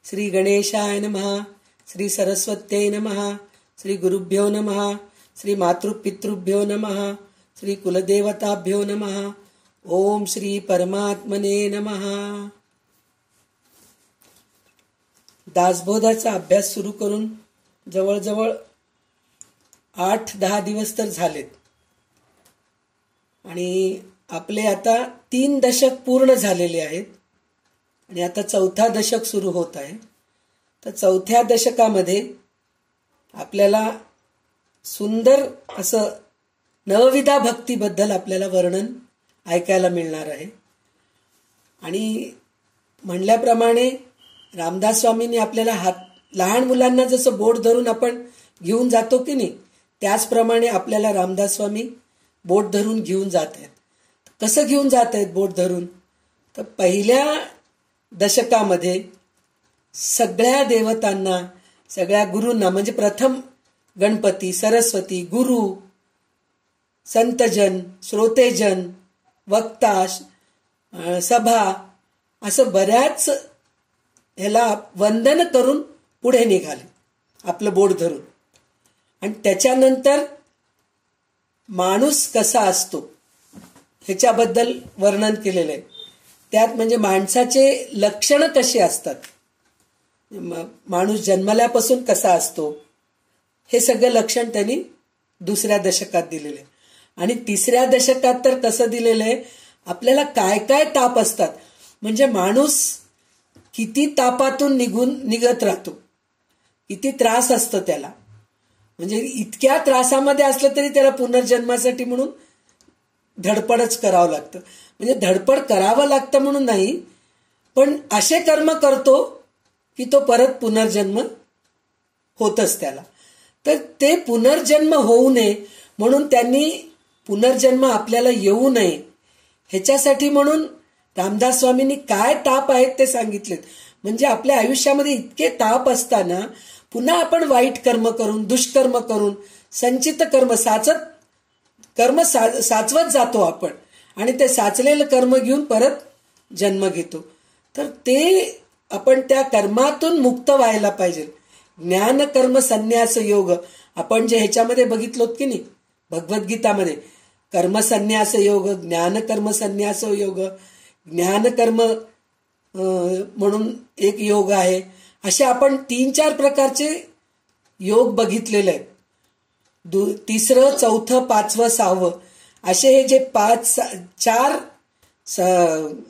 श्री गणेशाय नमः, श्री सरस्वत्यै नमः, श्री गुरुभ्यो नमः, श्री मातृपितृभ्यो नमः, श्री कुलदेवताभ्यो नमः. ओम श्री परमात्मने नमः. दासबोधाचा अभ्यास सुरू करून जवळजवळ 8-10 दिवस तर झालेत आणि आपले आता 3 दशक पूर्ण झालेले आहेत आणि आता 4था दशक सुरू होत आहे. तर 4थ्या दशकामध्ये आपल्याला सुंदर असं नवविधा भक्तीबद्दल आपल्याला वर्णन ऐकायला मिळणार आहे. आणि म्हणल्याप्रमाणे रामदास स्वामींनी आपल्याला लहान मुलांना जसं बोट धरून आपण घेऊन जातो की नाही, त्याचप्रमाणे आपल्याला रामदास स्वामी बोट धरून घेऊन जात आहेत. कसं घेऊन जात आहेत बोट धरून? तर पहिल्या दशकामध्ये सगळ्या देवतांना, सगळ्या गुरूंना, म्हणजे प्रथम गणपती, सरस्वती, गुरु, संतजन, श्रोतेजन, वक्ता, सभा, असं बऱ्याच ह्याला वंदन करून पुढे निघाले आपलं बोट धरून. आणि त्याच्यानंतर माणूस कसा असतो ह्याच्याबद्दल वर्णन केलेलं आहे. त्यात म्हणजे माणसाचे लक्षणं कशी असतात, माणूस जन्मल्यापासून कसा असतो, हे सगळं लक्षण त्यांनी 2ऱ्या दशकात दिलेलं आहे. आणि 3ऱ्या दशकात तर कसं दिलेलं आहे, आपल्याला काय काय ताप असतात, म्हणजे माणूस किती तापातून निघत राहतो, किती त्रास असतो त्याला. म्हणजे इतक्या त्रासामध्ये असलं तरी त्याला पुनर्जन्मासाठी म्हणून धडपडच करावं लागतं. म्हणजे धडपड करावं लागतं म्हणून नाही, पण असे कर्म करतो की तो परत पुनर्जन्म होतच त्याला. तर ते पुनर्जन्म होऊ नये म्हणून त्यांनी पुनर्जन्म आपल्याला येऊ नये ह्याच्यासाठी म्हणून रामदास स्वामींनी काय ताप आहेत ते सांगितलेत. म्हणजे आपल्या आयुष्यामध्ये इतके ताप असताना पुन्हा आपण वाईट कर्म करून, दुष्कर्म करून, संचित कर्म साचवत जातो आपण आणि ते साचलेलं कर्म घेऊन परत जन्म घेतो. तर ते आपण त्या कर्मातून मुक्त व्हायला पाहिजे. ज्ञान कर्म संन्यास योग आपण जे ह्याच्यामध्ये बघितलोत की नाही, भगवद्गीतामध्ये कर्म संन्यास योग, ज्ञान कर्म संन्यास योग, ज्ञान कर्म म्हणून एक योग आहे. असे आपण 3-4 प्रकारचे योग बघितलेले आहेत. 3रं, 4थं, 5वं, 6वं असे हे जे 4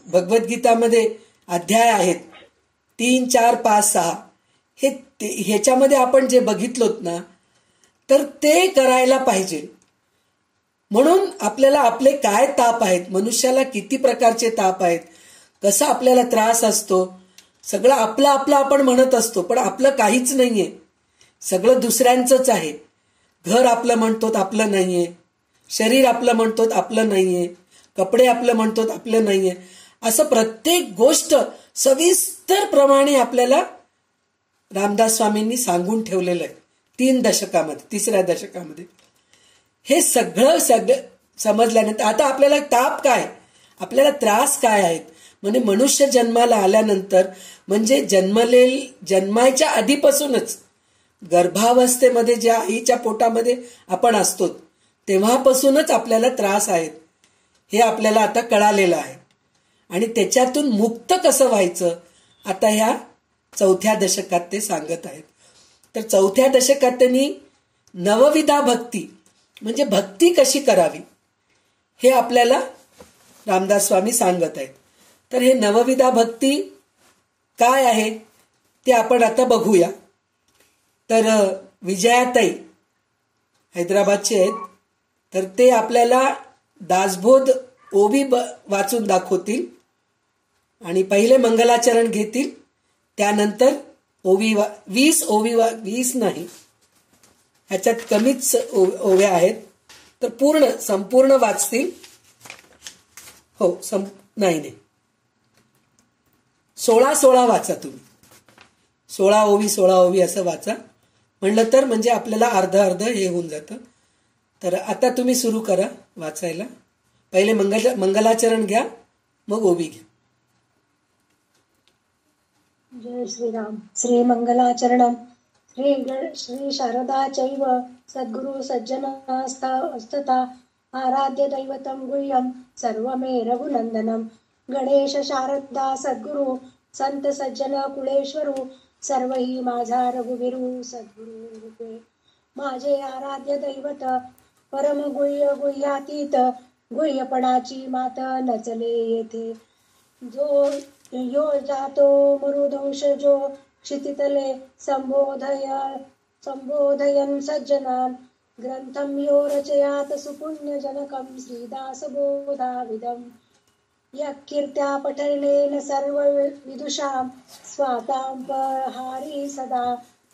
भगवद्गीतामध्ये अध्याय आहेत, 3, 4, 5, 6 ह्याच्यामध्ये आपण जे बघितलोत ना, तर ते करायला पाहिजे. म्हणून आपल्याला आपले काय ताप आहेत, मनुष्याला किती प्रकारचे ताप आहेत, कसा आपल्याला त्रास असतो, सगळं आपलं आपलं आपण म्हणत असतो, पण आपलं काहीच नाहीये, सगळं दुसऱ्यांचंच आहे. घर आपलं म्हणतो आपलं नाहीये, शरीर आपलं म्हणतो आपलं नाहीये, कपडे आपलं म्हणतो आपलं नाहीये. असं प्रत्येक गोष्ट सविस्तर प्रमाणे आपल्याला रामदास स्वामींनी सांगून ठेवलेलं आहे 3 दशकामध्ये, 3ऱ्या दशकामध्ये. हे सगळं समजल्यानंतर आता आपल्याला ताप काय, आपल्याला त्रास काय आहेत, म्हणजे मनुष्य जन्माला आल्यानंतर, म्हणजे जन्मायच्या आधीपासूनच गर्भावस्थेमध्ये ज्या आईच्या पोटामध्ये आपण असतो तेव्हापासूनच आपल्याला त्रास आहेत हे आपल्याला आता कळालेलं आहे. आणि त्याच्यातून मुक्त कसं व्हायचं आता ह्या 4थ्या दशकात ते सांगत आहेत. तर 4थ्या दशकात त्यांनी नवविधा भक्ती म्हणजे भक्ती कशी करावी हे आपल्याला रामदास स्वामी सांगत आहेत. तर हे नवविधा भक्ती काय आहे ते आपण आता बघूया. तर विजयाताई हैदराबादचे आहेत, तर ते आपल्याला दासबोध ओवी वाचून दाखवतील आणि पहिले मंगलाचरण घेतील, त्यानंतर ओवी 20 नाही, ह्याच्यात कमीच ओव्या आहेत, तर संपूर्ण वाचतील. हो, नाही 16 वाचा तुम्ही, 16 ओवी असं वाचा म्हणलं तर, म्हणजे आपल्याला अर्ध हे होऊन जातं. तर आता तुम्ही सुरू करा वाचायला. पहिले मंगलाचरण घ्या, मग ओवी घ्या. जय श्रीराम. श्री मंगलाचरणम. श्री शारदा चैव सद्गुरु सज्जनस्तथा आराध्य दैवतं गुह्यं सर्वमे रघुनंदनम. गणेश शारदा सद्गुरु संत सज्जन कुळेश्वरू सर्वही माझा रघुवीरू सद्गुरु रूपे. माझे आराध्य दैवत परम गुह्य गुह्यातीत गुह्यपणाची मात नचले येथे. जो यो जातो मरुदंश जो क्षितितले संबोधयन् सज्जनान् ग्रंथं यो रचयात सुपुण्यजनकं श्रीदासबोधाविदम्. यत्कीर्त्या पठनेन सर्वविदुषां स्वातांपहारी सदा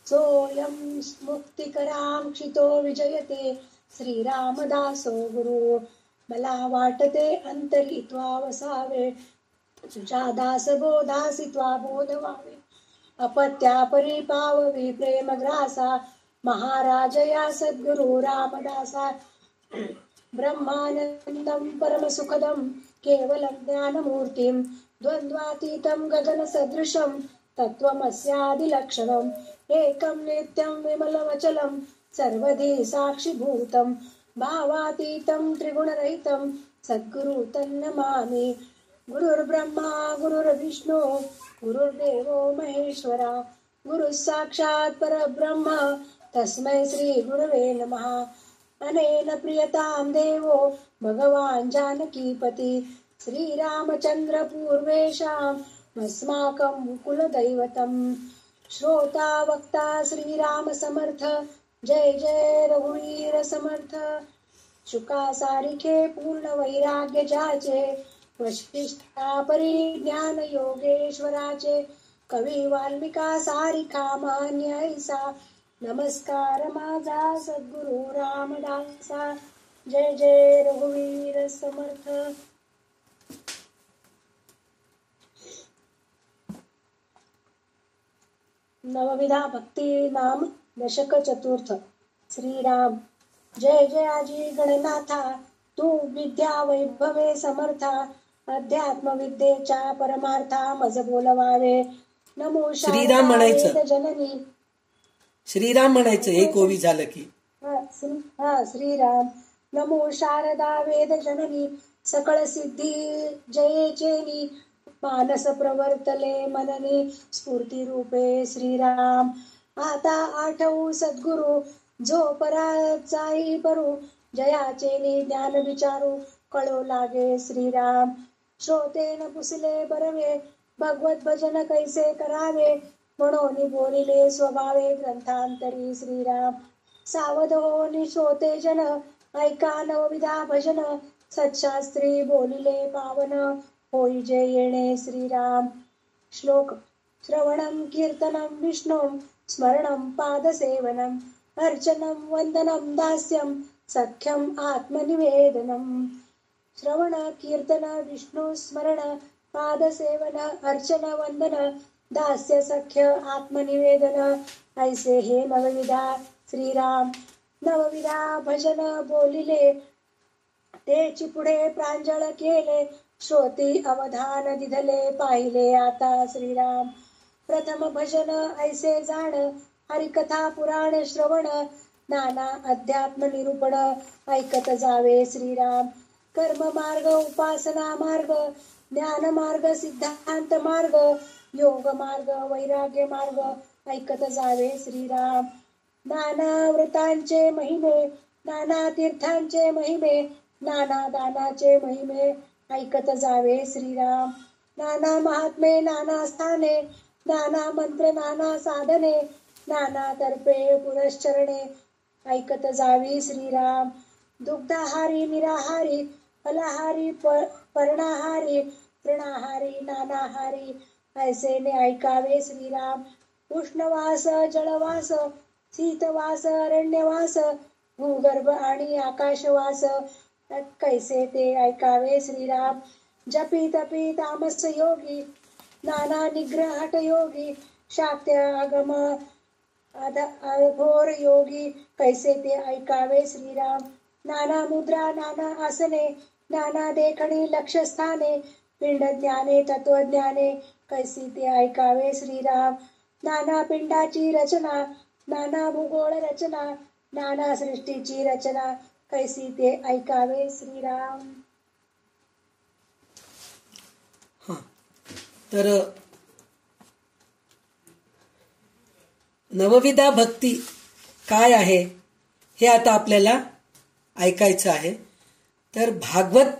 सोऽयं मुक्तिकरां क्षितो विजयते श्रीरामदासो गुरु. मला वाटते अंतरित्वा वसावे तुझ्या दासबोधासी त्वा बोध व्हावे. अपत्या परिपाववी प्रेमग्रासा महाराज या सद्गुरु रामदासा. ब्रह्मानंदं परमसुखदं केवलं ज्ञानमूर्तिं द्वन्द्वातीतं गगनसदृशं तत्त्वमस्यादिलक्षणम्. एकं नित्यं विमलमचलं सर्वधी साक्षिभूतं भावातीतं त्रिगुणरहितं सद्गुरु तन्नमामि. गुरुर्ब्रह्मा गुरुर्विष्णू गुरुर्देवो महेश्वरा गुरुः साक्षात् परब्रह्म तस्मै श्री गुरवे नमः. अनेन प्रियतां देवो भगवान् जानकीपति श्रीरामचन्द्र पूर्वेषाम् अस्माकं कुलदैवतम्. श्रोता वक्ता श्रीराम समर्थ जय जय रघुवीर समर्थ. शुका सारिखे पूर्ण वैराग्य जाचे वशिष्ठा परिज्ञान योगेश्वराचे. कवी वाल्मिका सारिखा मान्य ऐसा नमस्कार माझा सद्गुरु रामदासा. जय जय रघुवीर समर्थ. नवविधा भक्ती नाम दशक चतुर्थ. श्रीराम. जय जय आजी गणनाथा तू विद्या वैभवे समर्था. अध्यात्म विद्येच्या परमार्था मज बोलवावे. नमो श्रीराम म्हणायचं. जननी. श्रीराम म्हणायचं एक ओवी झालं की. श्रीराम. नमो शारदा वेद जननी सकळ सिद्धी जयेचेनी मानस प्रवर्तले मननी स्फूर्ती रूपे श्रीराम. आता आठवू सद्गुरु जो पराचाई परू जयाचेनी ज्ञान विचारू कळो लागे श्रीराम. श्रोतेन पुसले बरवे भगवत भजन कैसे करावे म्हणून बोलिले स्वभावे ग्रंथांतरी श्रीराम. सावध होनी श्रोते जन ऐका नवविधा भजन सत्शास्त्री बोलिले पावन होई जय येणे श्रीराम. श्लोक. श्रवणं कीर्तनं विष्णुं स्मरणं पादसेवनं अर्चनं वंदनं दास्यं सख्यं आत्मनिवेदनम्. श्रवण कीर्तन विष्णु स्मरण पादसेवन अर्चन वंदन दास्य सख्य आत्मनिवेदन ऐसे हे नवविधा श्रीराम. नवविधा भजन बोलिले तेची पुढे प्रांजळ केले श्रोती अवधान दिधले पाहिले आता श्रीराम. प्रथम भजन ऐसे जाण हरिकथा पुराण श्रवण नाना अध्यात्म निरूपण ऐकत जावे श्रीराम. कर्म मार्ग उपासना मार्ग ज्ञान मार्ग सिद्धांत मार्ग योग मार्ग वैराग्य मार्ग ऐकत जावे श्रीराम. नाना व्रतांचे महिमे नाना तीर्थांचे महिमे नाना दानाचे महिमे ऐकत जावे श्रीराम. नाना महात्मे नाना स्थाने नाना मंत्र नाना साधने नाना तर्पे पुरश्चरणे ऐकत जावी श्रीराम. दुग्धाहारी निराहारी फलाहारी पर्णाहारी तृणाहारी नानाहारी ऐसेने ऐकावे श्रीराम. उष्णवास जलवास शीतवास अरण्यवास भूगर्भ आणि आकाशवास कैसे ते ऐकावे श्रीराम. जपी तपी तामस योगी नाना निग्रह हठ योगी शाक्य आगम अघोर योगी कैसे ते ऐकावे श्रीराम. नाना मुद्रा नाना आसने नाना देखणी लक्षस्थाने पिंड ज्ञाने तत्वज्ञाने कैसी ते ऐकावे श्रीराम. नाना पिंडाची रचना, नाना भूगोळ रचना, नाना सृष्टीची रचना, कैसी ते ऐकावे श्रीराम. हा, तर नवविधा भक्ती काय आहे हे आता आपल्याला ऐकायचं आहे. तर भागवत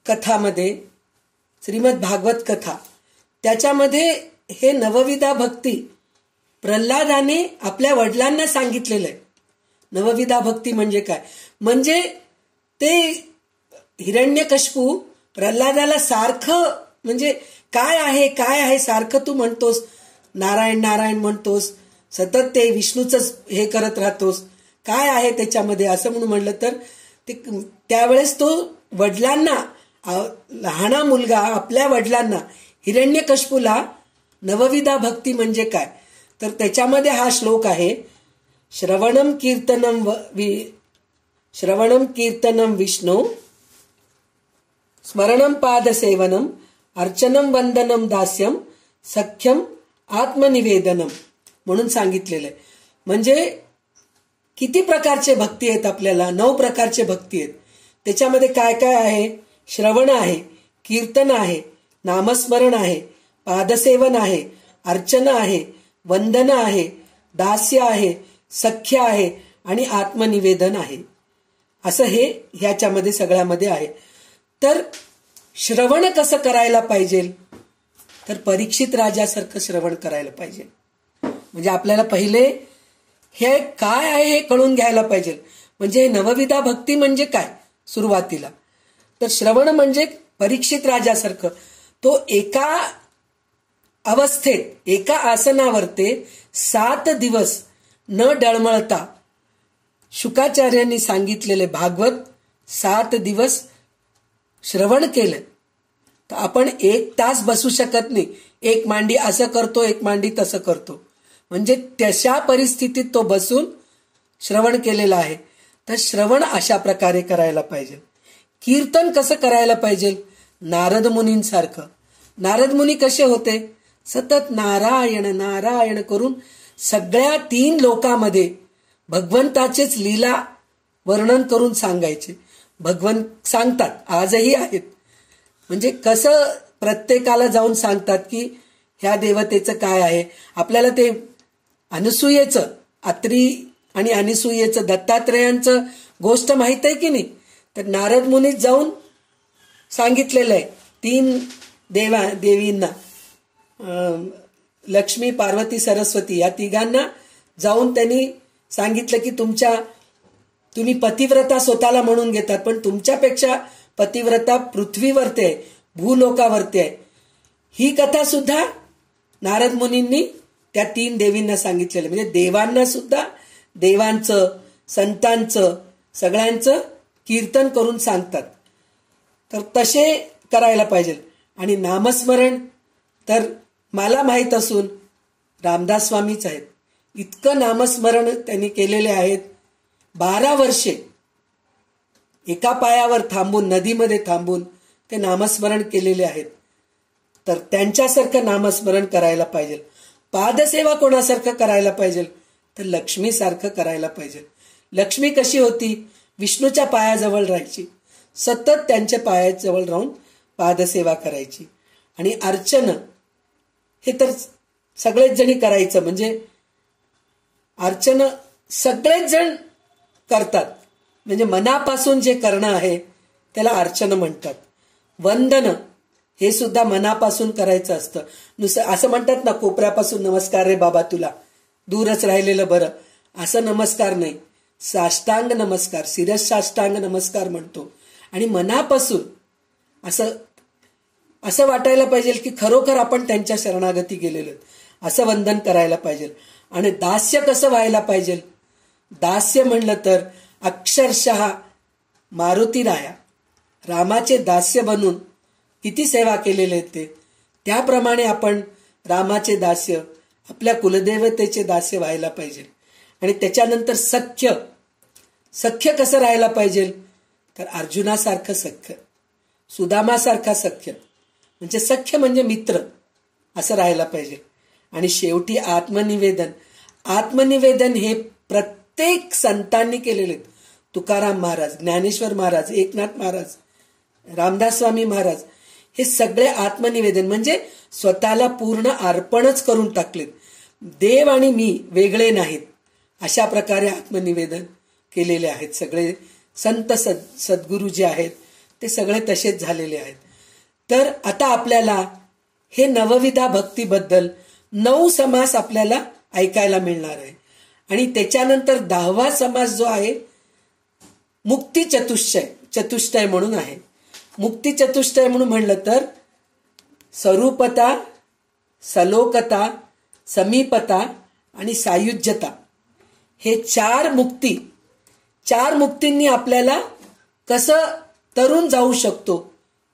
कथामध्ये, श्रीमद भागवत कथा, त्याच्यामध्ये हे नवविधा भक्ती प्रल्हादाने आपल्या वडिलांना सांगितलेलं आहे. नवविधा भक्ती म्हणजे काय? म्हणजे ते हिरण्यकशिपू प्रल्हादाला सारखं, म्हणजे काय आहे काय आहे सारखं तू म्हणतोस, नारायण नारायण म्हणतोस, सतत ते विष्णूच हे करत राहतोस, काय आहे त्याच्यामध्ये असं म्हणून म्हणलं तर ते त्यावेळेस तो वडिलांना, लहाना मुलगा आपल्या वडिलांना, हिरण्यकशिपूला नवविधा भक्ती म्हणजे काय तर त्याच्यामध्ये हा श्लोक आहे. श्रवणम कीर्तनम विष्णू, स्मरणम पादसेवनम, अर्चनम वंदनम दास्यम, सख्यम आत्मनिवेदनम म्हणून सांगितलेलं आहे. म्हणजे किती प्रकारचे भक्ती आहेत आपल्याला? 9 प्रकारचे भक्ती आहेत. त्याच्यामध्ये काय काय आहे? श्रवण आहे, कीर्तन आहे, नामस्मरण आहे, पादसेवन आहे, अर्चना आहे, वंदन आहे, दास्य आहे, सख्य आहे आणि आत्मनिवेदन आहे. असं हे ह्याच्यामध्ये सगळ्यामध्ये आहे. तर श्रवण कसं करायला पाहिजे तर परीक्षित राजासारखं श्रवण करायला पाहिजे. म्हणजे आपल्याला पहिले हे काय आहे हे कळून घ्यायला पाहिजे. म्हणजे नवविधा भक्ती म्हणजे काय सुरुवातीला तर श्रवण म्हणजे परीक्षित राजासारखं तो एका अवस्थेत, एका आसनावर ते 7 दिवस न डळमळता, शुकाचार्यांनी सांगितलेले भागवत 7 दिवस श्रवण केलं तर आपण 1 तास बसू शकत नाही. एक मांडी असं करतो, एक मांडी तसं करतो. म्हणजे तशा परिस्थितीत तो बसून श्रवण केलेलं आहे. तर श्रवण अशा प्रकारे करायला पाहिजे. कीर्तन कसं करायला पाहिजे? नारद मुनींसारखं. नारद मुनी कसे होते? सतत नारायण नारायण करून सगळ्या 3 लोकांमध्ये भगवंताचेच लीला वर्णन करून सांगायचे. भगवंत सांगतात, आजही आहेत. म्हणजे कसं प्रत्येकाला जाऊन सांगतात की ह्या देवतेचं काय आहे. आपल्याला ते अनसूयेचं, अत्री आणि अनसूयेचं, दत्तात्रेयांचं गोष्ट माहित आहे की नाही? तर नारद मुनीच जाऊन सांगितलेलं आहे 3 देवींना, लक्ष्मी, पार्वती, सरस्वती, या 3घांना जाऊन त्यांनी सांगितलं की तुम्ही पतिव्रता स्वतःला म्हणून घेतात, पण तुमच्यापेक्षा पतिव्रता पृथ्वीवरती आहे, भूलोकावरती आहे. ही कथा सुद्धा नारद मुनींनी त्या 3 देवींना सांगितलेलं. म्हणजे देवांना सुद्धा देवांचं, संतांचं, सगळ्यांचं कीर्तन करून सांगतात. तर तसे करायला पाहिजे. आणि नामस्मरण तर मला माहीत असून रामदास स्वामीच आहेत. इतकं नामस्मरण त्यांनी केलेले आहेत. 12 वर्षे एका पायावर थांबून, नदीमध्ये थांबून ते नामस्मरण केलेले आहेत. तर त्यांच्यासारखं नामस्मरण करायला पाहिजे. पादसेवा कोणासारखं करायला पाहिजे तर लक्ष्मीसारखं करायला पाहिजे. लक्ष्मी कशी होती? विष्णूच्या पायाजवळ राहायची, सतत त्यांच्या पायाजवळ राहून पादसेवा करायची. आणि अर्चन हे तर सगळेच जणी करायचं. म्हणजे अर्चन सगळेच जण करतात. म्हणजे मनापासून जे करणं आहे त्याला अर्चन म्हणतात. वंदन हे सुद्धा मनापासून करायचं असतं. नुसतं असं म्हणतात ना, कोपऱ्यापासून नमस्कार रे बाबा तुला, दूरच राहिलेलं बरं, असं नमस्कार नाही. साष्टांग नमस्कार, शिरस साष्टांग नमस्कार म्हणतो. आणि मनापासून असं वाटायला पाहिजे की खरोखर आपण त्यांच्या शरणागती गेलेलो असं वंदन करायला पाहिजे. आणि दास्य कसं व्हायला पाहिजे? दास्य म्हणलं तर अक्षरशः मारुती राया रामाचे दास्य बनून किती सेवा केलेले आहेत ते, त्याप्रमाणे आपण रामाचे दास्य, आपल्या कुलदेवतेचे दास्य व्हायला पाहिजे. आणि त्याच्यानंतर सख्य कसं राहायला पाहिजे तर अर्जुनासारखं सख्य, सुदामासारखा सख्य. म्हणजे सख्य म्हणजे मित्र, असं राहायला पाहिजे. आणि शेवटी आत्मनिवेदन. आत्मनिवेदन हे प्रत्येक संतांनी केलेले. तुकाराम महाराज, ज्ञानेश्वर महाराज, एकनाथ महाराज, रामदास स्वामी महाराज, हे सगळे आत्मनिवेदन म्हणजे स्वतःला पूर्ण अर्पणच करून टाकलेत. देव आणि मी वेगळे नाहीत अशा प्रकारे आत्मनिवेदन केलेले आहेत. सगळे संत सद्गुरू जे आहेत ते सगळे तसेच झालेले आहेत. तर आता आपल्याला हे नवविधा भक्तीबद्दल 9 समास आपल्याला ऐकायला मिळणार आहे. आणि त्याच्यानंतर 10वा समास जो आहे मुक्ती चतुष्टय म्हणून आहे. मुक्ती चतुष्टय म्हणून म्हणलं तर स्वरूपता, सलोकता, समीपता आणि सायुज्यता हे 4 मुक्तींनी आपल्याला कसं तरुण जाऊ शकतो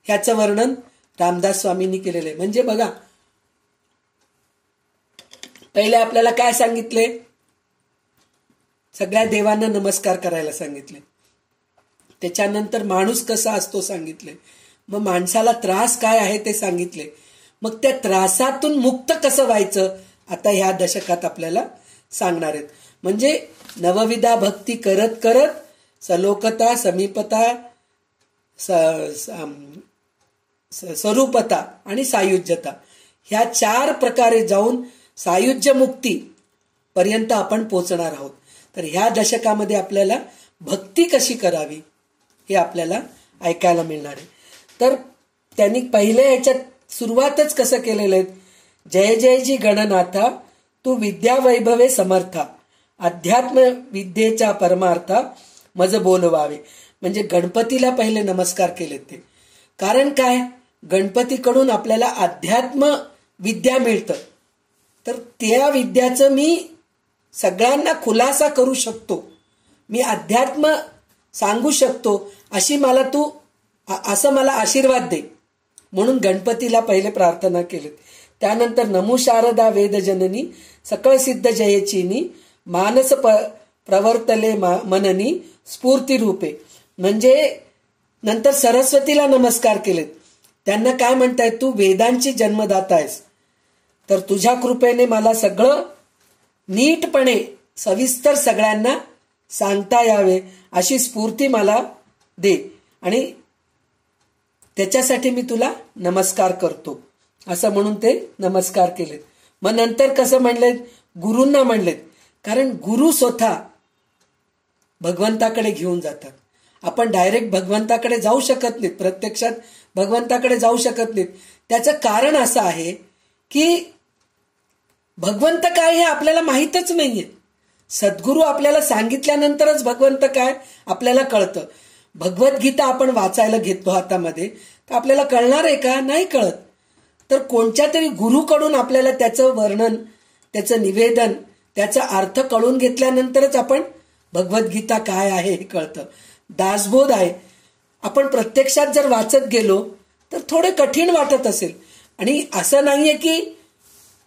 ह्याचं वर्णन रामदास स्वामींनी केलेलं आहे. म्हणजे बघा, पहिले आपल्याला काय सांगितले? सगळ्या देवांना नमस्कार करायला सांगितले. त्याच्यानंतर माणूस कसा असतो सांगितले. मग माणसाला त्रास काय आहे ते सांगितले. मग त्या त्रासातून मुक्त कसं व्हायचं आता ह्या दशकात आपल्याला सांगणार आहेत. म्हणजे नवविधा भक्ती करत करत सलोकता, समीपता, स्वरूपता आणि सायुज्यता ह्या 4 प्रकारे जाऊन सायुज्य मुक्ती पर्यंत आपण पोहोचणार आहोत. तर ह्या दशकामध्ये आपल्याला भक्ती कशी करावी हे आपल्याला ऐकायला मिळणार आहे. तर त्यांनी पहिले याच्यात सुरुवातच कसं केलेलं आहे? जय जय जी गणनाथा, तू विद्या वैभवे समर्था, अध्यात्म विद्येच्या परमार्था मज बोलवावे. म्हणजे गणपतीला पहिले नमस्कार केलेत ते. कारण काय? गणपतीकडून आपल्याला अध्यात्म विद्या मिळतं. तर त्या विद्याचं मी सगळ्यांना खुलासा करू शकतो, मी अध्यात्म सांगू शकतो, असं मला आशीर्वाद दे. म्हणून गणपतीला पहिले प्रार्थना केली. त्यानंतर नमो शारदा वेदजननी, सकळ सिद्ध जयचिनी, मानस प्रवर्तले मननी, स्फूर्ती रूपे. म्हणजे नंतर सरस्वतीला नमस्कार केलेत. त्यांना काय म्हणताय? तू वेदांची जन्मदाता आहेस, तर तुझ्या कृपेने मला सगळं नीटपणे सविस्तर सगळ्यांना सांगता यावे अशी स्फूर्ती मला दे, आणि त्याच्यासाठी मी तुला नमस्कार करतो, असं म्हणून ते नमस्कार केलेत. मग नंतर कसं म्हणलेत? गुरूंना म्हणलेत. कारण गुरु स्वतः भगवंताकडे घेऊन जातात. आपण डायरेक्ट भगवंताकडे जाऊ शकत नाहीत, प्रत्यक्षात भगवंताकडे जाऊ शकत नाहीत. त्याचं कारण असं आहे की भगवंत काय हे आपल्याला माहीतच नाहीये. सद्गुरू आपल्याला सांगितल्यानंतरच भगवंत काय आपल्याला कळतं. भगवद्गीता आपण वाचायला घेतो हातामध्ये, तर आपल्याला कळणार आहे का? नाही कळत. तर कोणत्या तरी गुरुकडून आपल्याला त्याचं वर्णन, त्याचं निवेदन, त्याचा अर्थ कळून घेतल्यानंतरच आपण भगवद्गीता काय आहे हे कळतं. दासबोध आहे, आपण प्रत्यक्षात जर वाचत गेलो तर थोडे कठीण वाटत असेल. आणि असं नाहीये की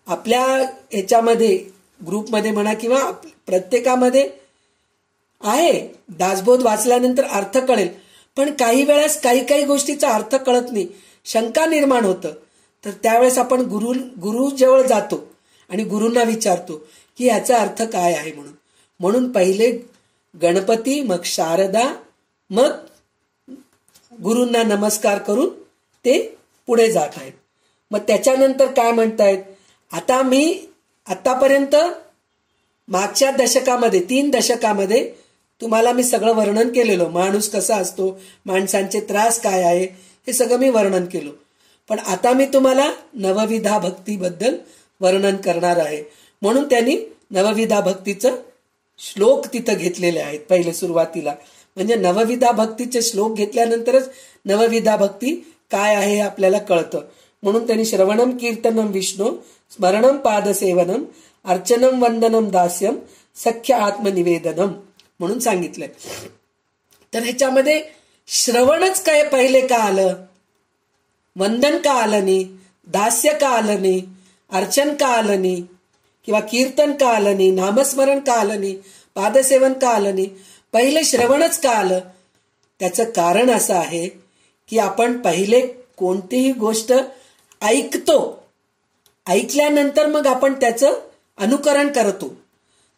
आपल्या ह्याच्यामध्ये ग्रुपमध्ये म्हणा किंवा प्रत्येकामध्ये आहे दासबोध वाचल्यानंतर अर्थ कळेल, पण काही वेळेस काही गोष्टीचा अर्थ कळत नाही, शंका निर्माण होतं. तर त्यावेळेस आपण गुरु जवळ जातो आणि गुरूंना विचारतो की याचा अर्थ काय आहे. म्हणून पहिले गणपती, मग शारदा, मग गुरूंना नमस्कार करून ते पुढे जात आहेत. मग त्याच्यानंतर काय म्हणतायत? आता मी आतापर्यंत मागच्या दशकामध्ये 3 दशकामध्ये तुम्हाला मी सगळं वर्णन केलेलं. माणूस कसा असतो, माणसांचे त्रास काय आहे, हे सगळं मी वर्णन केलं. पण आता मी तुम्हाला नवविधा भक्तीबद्दल वर्णन करणार आहे. म्हणून त्यांनी नवविधा भक्तीचं श्लोक तिथं घेतलेले आहेत पहिले सुरुवातीला. म्हणजे नवविधा भक्तीचे श्लोक घेतल्यानंतरच नवविधा भक्ती काय आहे हे आपल्याला कळतं. म्हणून त्यांनी श्रवणम कीर्तनम विष्णू, स्मरणम पादसेवनम, अर्चनम वंदनम दास्यम, सख्य आत्मनिवेदनम म्हणून सांगितलंय. तर ह्याच्यामध्ये श्रवणच काय पहिले का आलं, वंदन का आलं नाही, दास्य का आलं नाही, अर्चन का आलं नाही, किंवा कीर्तन का आलं नाही, नामस्मरण का आलं नाही, पादसेवन का आलं नाही, पहिले श्रवणच का आलं? त्याचं कारण असं आहे की आपण पहिले कोणतीही गोष्ट ऐकतो ऐकल्यानंतर मग आपण त्याचं अनुकरण करतो.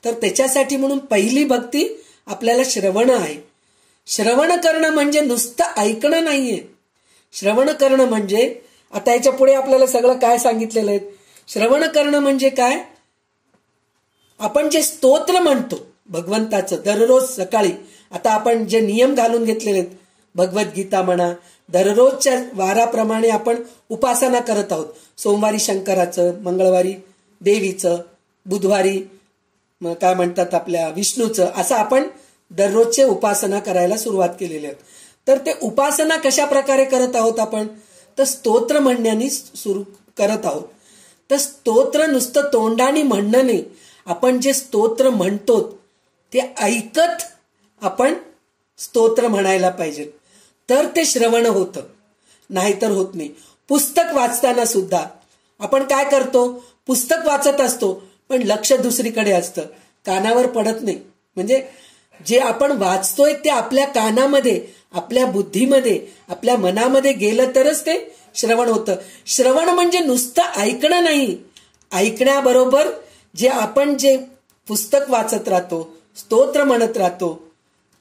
तर त्याच्यासाठी म्हणून पहिली भक्ती आपल्याला श्रवण आहे. श्रवण करणं म्हणजे नुसतं ऐकणं नाहीये. श्रवण करणं म्हणजे आता याच्या पुढे आपल्याला सगळं काय सांगितलेलं आहे. श्रवण करणं म्हणजे काय, आपण जे स्तोत्र म्हणतो भगवंताचं दररोज सकाळी, आता आपण जे नियम घालून घेतलेले आहेत, भगवद्गीता म्हणा, दररोजच्या वाराप्रमाणे आपण उपासना करत आहोत. सोमवारी शंकराचं, मंगळवारी देवीचं, बुधवारी काय म्हणतात आपल्या विष्णूचं, असं आपण दररोजचे उपासना करायला सुरुवात केलेली आहे. तर ते उपासना कशा प्रकारे करत आहोत आपण, तर स्तोत्र म्हणण्याने सुरू करत आहोत. तर स्तोत्र नुसतं तोंडाने म्हणणं नाही, आपण जे स्तोत्र म्हणतो ते ऐकत आपण स्तोत्र म्हणायला पाहिजे, तर ते श्रवण होतं, नाहीतर होत नाही. पुस्तक वाचताना सुद्धा आपण काय करतो, पुस्तक वाचत असतो पण लक्ष दुसरीकडे असतं, कानावर पडत नाही. म्हणजे जे आपण वाचतोय ते आपल्या कानामध्ये, आपल्या बुद्धीमध्ये, आपल्या मनामध्ये गेलं तरच ते श्रवण होतं. श्रवण म्हणजे नुसतं ऐकणं नाही, ऐकण्याबरोबर जे आपण जे पुस्तक वाचत राहतो, स्तोत्र म्हणत राहतो,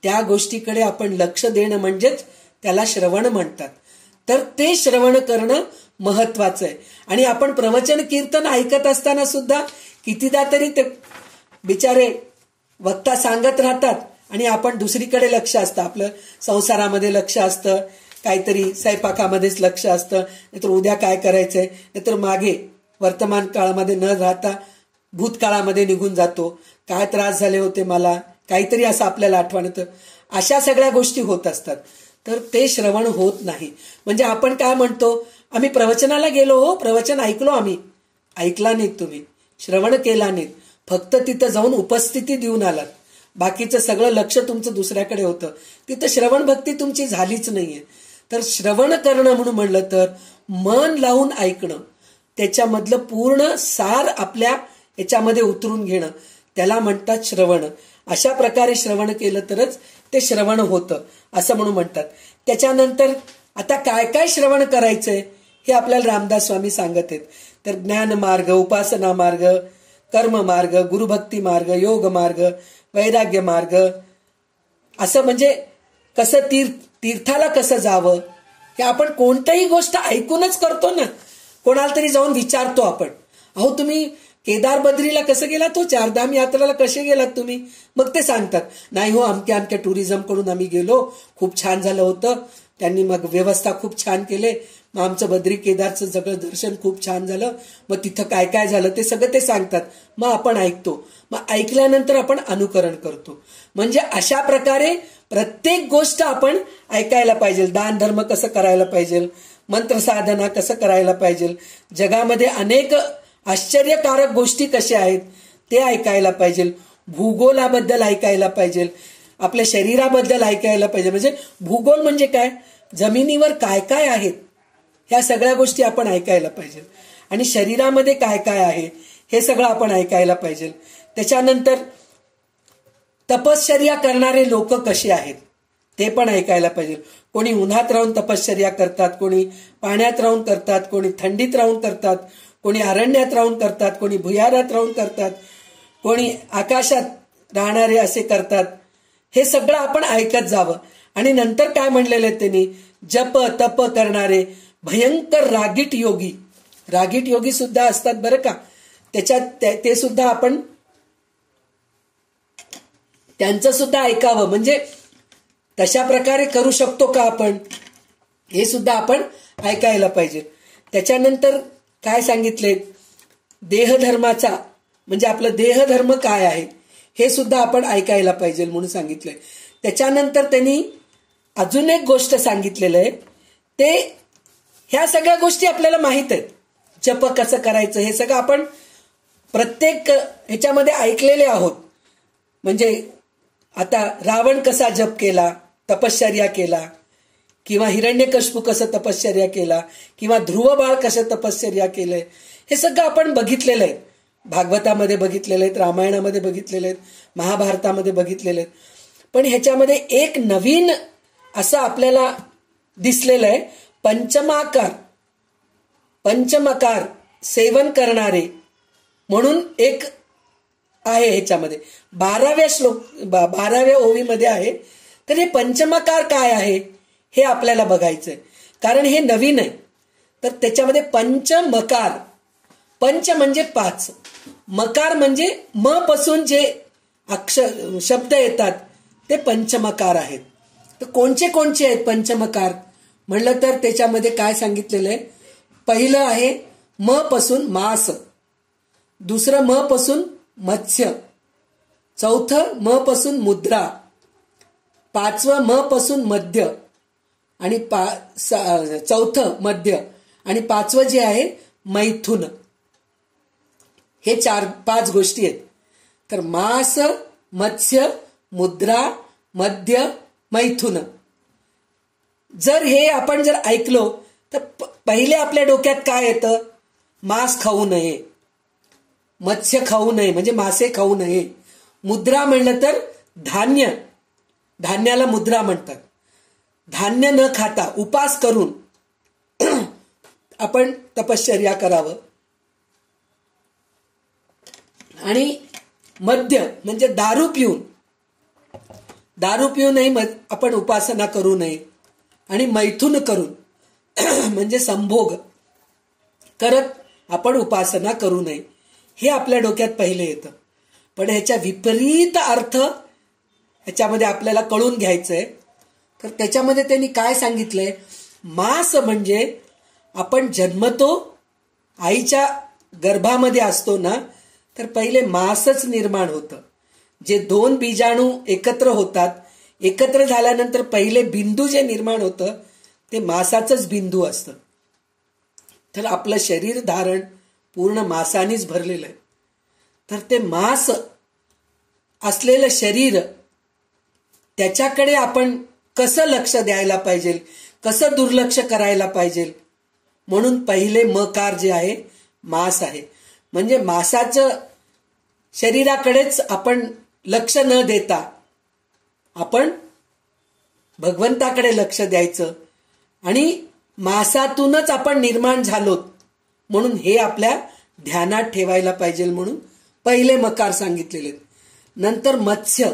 त्या गोष्टीकडे आपण लक्ष देणं म्हणजेच त्याला श्रवण म्हणतात. तर ते श्रवण करणं महत्वाचं आहे. आणि आपण प्रवचन कीर्तन ऐकत असताना सुद्धा कितीदा तरी ते बिचारे वक्ता सांगत राहतात आणि आपण दुसरीकडे लक्ष असतं, आपलं संसारामध्ये लक्ष असतं, काहीतरी स्वयंपाकामध्येच लक्ष असतं, नाहीतर उद्या काय करायचंय, नाहीतर मागे वर्तमान काळामध्ये न राहता भूतकाळामध्ये निघून जातो, काय त्रास झाले होते मला, काहीतरी असं आपल्याला आठवण येतं. अशा सगळ्या गोष्टी होत असतात. तर ते श्रवण होत नाही. म्हणजे आपण काय म्हणतो, आम्ही प्रवचनाला गेलो, हो प्रवचन ऐकलो, आम्ही ऐकला नाहीत, तुम्ही श्रवण केला नाहीत, फक्त तिथं जाऊन उपस्थिती देऊन आलात, बाकीचं सगळं लक्ष तुमचं दुसऱ्याकडे होतं, तिथं श्रवण भक्ती तुमची झालीच नाहीये. तर श्रवण करणं म्हणून म्हणलं तर मन लावून ऐकणं, त्याच्यामधलं पूर्ण सार आपल्या याच्यामध्ये उतरून घेणं, त्याला म्हणतात श्रवण. अशा प्रकारे श्रवण केलं तरच ते श्रवण होतं असं म्हणून म्हणतात. त्याच्यानंतर आता काय काय श्रवण करायचंय हे आपल्याला रामदास स्वामी सांगत आहेत. तर ज्ञान मार्ग, उपासना मार्ग, कर्म मार्ग, गुरुभक्ती मार्ग, योग मार्ग, वैराग्य मार्ग, असं म्हणजे कसं तीर्थाला कसं जावं, हे आपण कोणतीही गोष्ट ऐकूनच करतो ना. कोणाला तरी जाऊन विचारतो आपण, अहो तुम्ही केदार बद्रीला कसं गेलात, तो चारधाम यात्रेला कसे गेलात तुम्ही, मग ते सांगतात, नाही हो आमच्या टुरिझम कडून आम्ही गेलो, खूप छान झालं होतं, त्यांनी मग व्यवस्था खूप छान केले, मग आमचं बद्री केदारचं सगळं दर्शन खूप छान झालं, मग तिथं काय काय झालं ते सगळं ते सांगतात. मग आपण ऐकतो, मग ऐकल्यानंतर आपण अनुकरण करतो. म्हणजे अशा प्रकारे प्रत्येक गोष्ट आपण ऐकायला पाहिजे. दान धर्म कसं करायला पाहिजे, मंत्र साधना कसं करायला पाहिजे, जगामध्ये अनेक आश्चर्यकारक गोष्टी कशा आहेत ते ऐकायला पाहिजे, भूगोलाबद्दल ऐकायला पाहिजे, आपल्या शरीराबद्दल ऐकायला पाहिजे. म्हणजे भूगोल म्हणजे काय, जमिनीवर काय काय आहेत ह्या सगळ्या गोष्टी आपण ऐकायला पाहिजे, आणि शरीरामध्ये काय काय आहे हे सगळं आपण ऐकायला पाहिजे. त्याच्यानंतर तपश्चर्या करणारे लोक कसे आहेत ते पण ऐकायला पाहिजे. कोणी उन्हात राहून तपश्चर्या करतात, कोणी पाण्यात राहून करतात, कोणी थंडीत राहून करतात, कोणी अरण्यात राहून करतात, कोणी भुयारात राहून करतात, कोणी आकाशात राहणारे असे करतात. हे सगळं आपण ऐकत जावं. आणि नंतर काय म्हणलेलं आहे त्यांनी, जप तप करणारे भयंकर रागीट योगी, रागीट योगी सुद्धा असतात बरं का, त्याच्यात ते सुद्धा आपण त्यांचं सुद्धा ऐकावं. म्हणजे तशा प्रकारे करू शकतो का आपण, हे सुद्धा आपण ऐकायला पाहिजे. त्याच्यानंतर काय सांगितले, देहधर्माचा म्हणजे आपलं देहधर्म काय आहे हे सुद्धा आपण ऐकायला पाहिजे म्हणून सांगितलंय. त्याच्यानंतर त्यांनी अजून एक गोष्ट सांगितलेलं आहे, ते ह्या सगळ्या गोष्टी आपल्याला माहित आहेत, जप कसं करायचं हे सगळं आपण प्रत्येक ह्याच्यामध्ये ऐकलेले आहोत. म्हणजे आता रावण कसा जप केला, तपश्चर्या केला, किंवा हिरण्यकश्यप कसं तपश्चर्या केला, किंवा ध्रुव बाळ कसं तपश्चर्या केलंय, हे सगळं आपण बघितलेलं आहे. भागवतामध्ये बघितलेले आहेत, रामायणामध्ये बघितलेले आहेत, महाभारतामध्ये बघितलेले आहेत. पण ह्याच्यामध्ये एक नवीन असं आपल्याला दिसलेलं आहे, पंचमाकार सेवन करणारे म्हणून एक आहे ह्याच्यामध्ये 12व्या ओवीमध्ये आहे. तर हे पंचमकार काय आहे हे आपल्याला बघायचंय, कारण हे नवीन आहे. तर त्याच्यामध्ये पंचमकार, पंच म्हणजे 5, मकार म्हणजे म पासून जे शब्द येतात ते पंचमकार आहेत. तर कोणचे कोणचे आहेत पंचमकार म्हणलं तर त्याच्यामध्ये काय सांगितलेलं आहे. पहिलं आहे म पासून मास, दुसरं म पासून मत्स्य, चौथं म पासून मुद्रा, पाचवं म पासून मध्य आणि चौथं मध्य आणि पाचवं जे आहे मैथुन. हे 4-5 गोष्टी आहेत. तर मास, मत्स्य, मुद्रा, मध्य, मैथुन. जर हे आपण जर ऐकलो तर पहिले आपल्या डोक्यात काय येतं. मांस खाऊ नये, मत्स्य खाऊ नये म्हणजे मासे खाऊ नये. मुद्रा म्हणलं तर धान्य, धान्याला मुद्रा म्हणतात. धान्य न खाता उपास करून आपण तपश्चर्या करावं. आणि मद्य म्हणजे दारू पिऊनही आपण उपासना करू नये. आणि मैथुन करून म्हणजे संभोग करत आपण उपासना करू नये. हे आपल्या डोक्यात पहिले येतं. पण ह्याच्या विपरीत अर्थ ह्याच्यामध्ये आपल्याला कळून घ्यायचंय. तर त्याच्यामध्ये त्यांनी काय सांगितलंय. मास म्हणजे आपण जन्मतो आईच्या गर्भामध्ये असतो ना, तर पहिले मासच निर्माण होतं. जे 2 बीजाणू एकत्र होतात, एकत्र झाल्यानंतर पहिले बिंदू जे निर्माण होतं ते मासाचंच बिंदू असतं. तर आपलं शरीर धारण पूर्ण मासानीच भरलेलं आहे. तर ते मास असलेलं शरीर, त्याच्याकडे आपण कसं लक्ष द्यायला पाहिजे, कसं दुर्लक्ष करायला पाहिजे. म्हणून पहिले मकार जे आहे मास आहे. म्हणजे मासाचं शरीराकडेच आपण लक्ष न देता आपण भगवंताकडे लक्ष द्यायचं. आणि मासातूनच आपण निर्माण झालोत म्हणून हे आपल्या ध्यानात ठेवायला पाहिजे. म्हणून पहिले मकार सांगितलेले. नंतर मत्स्य,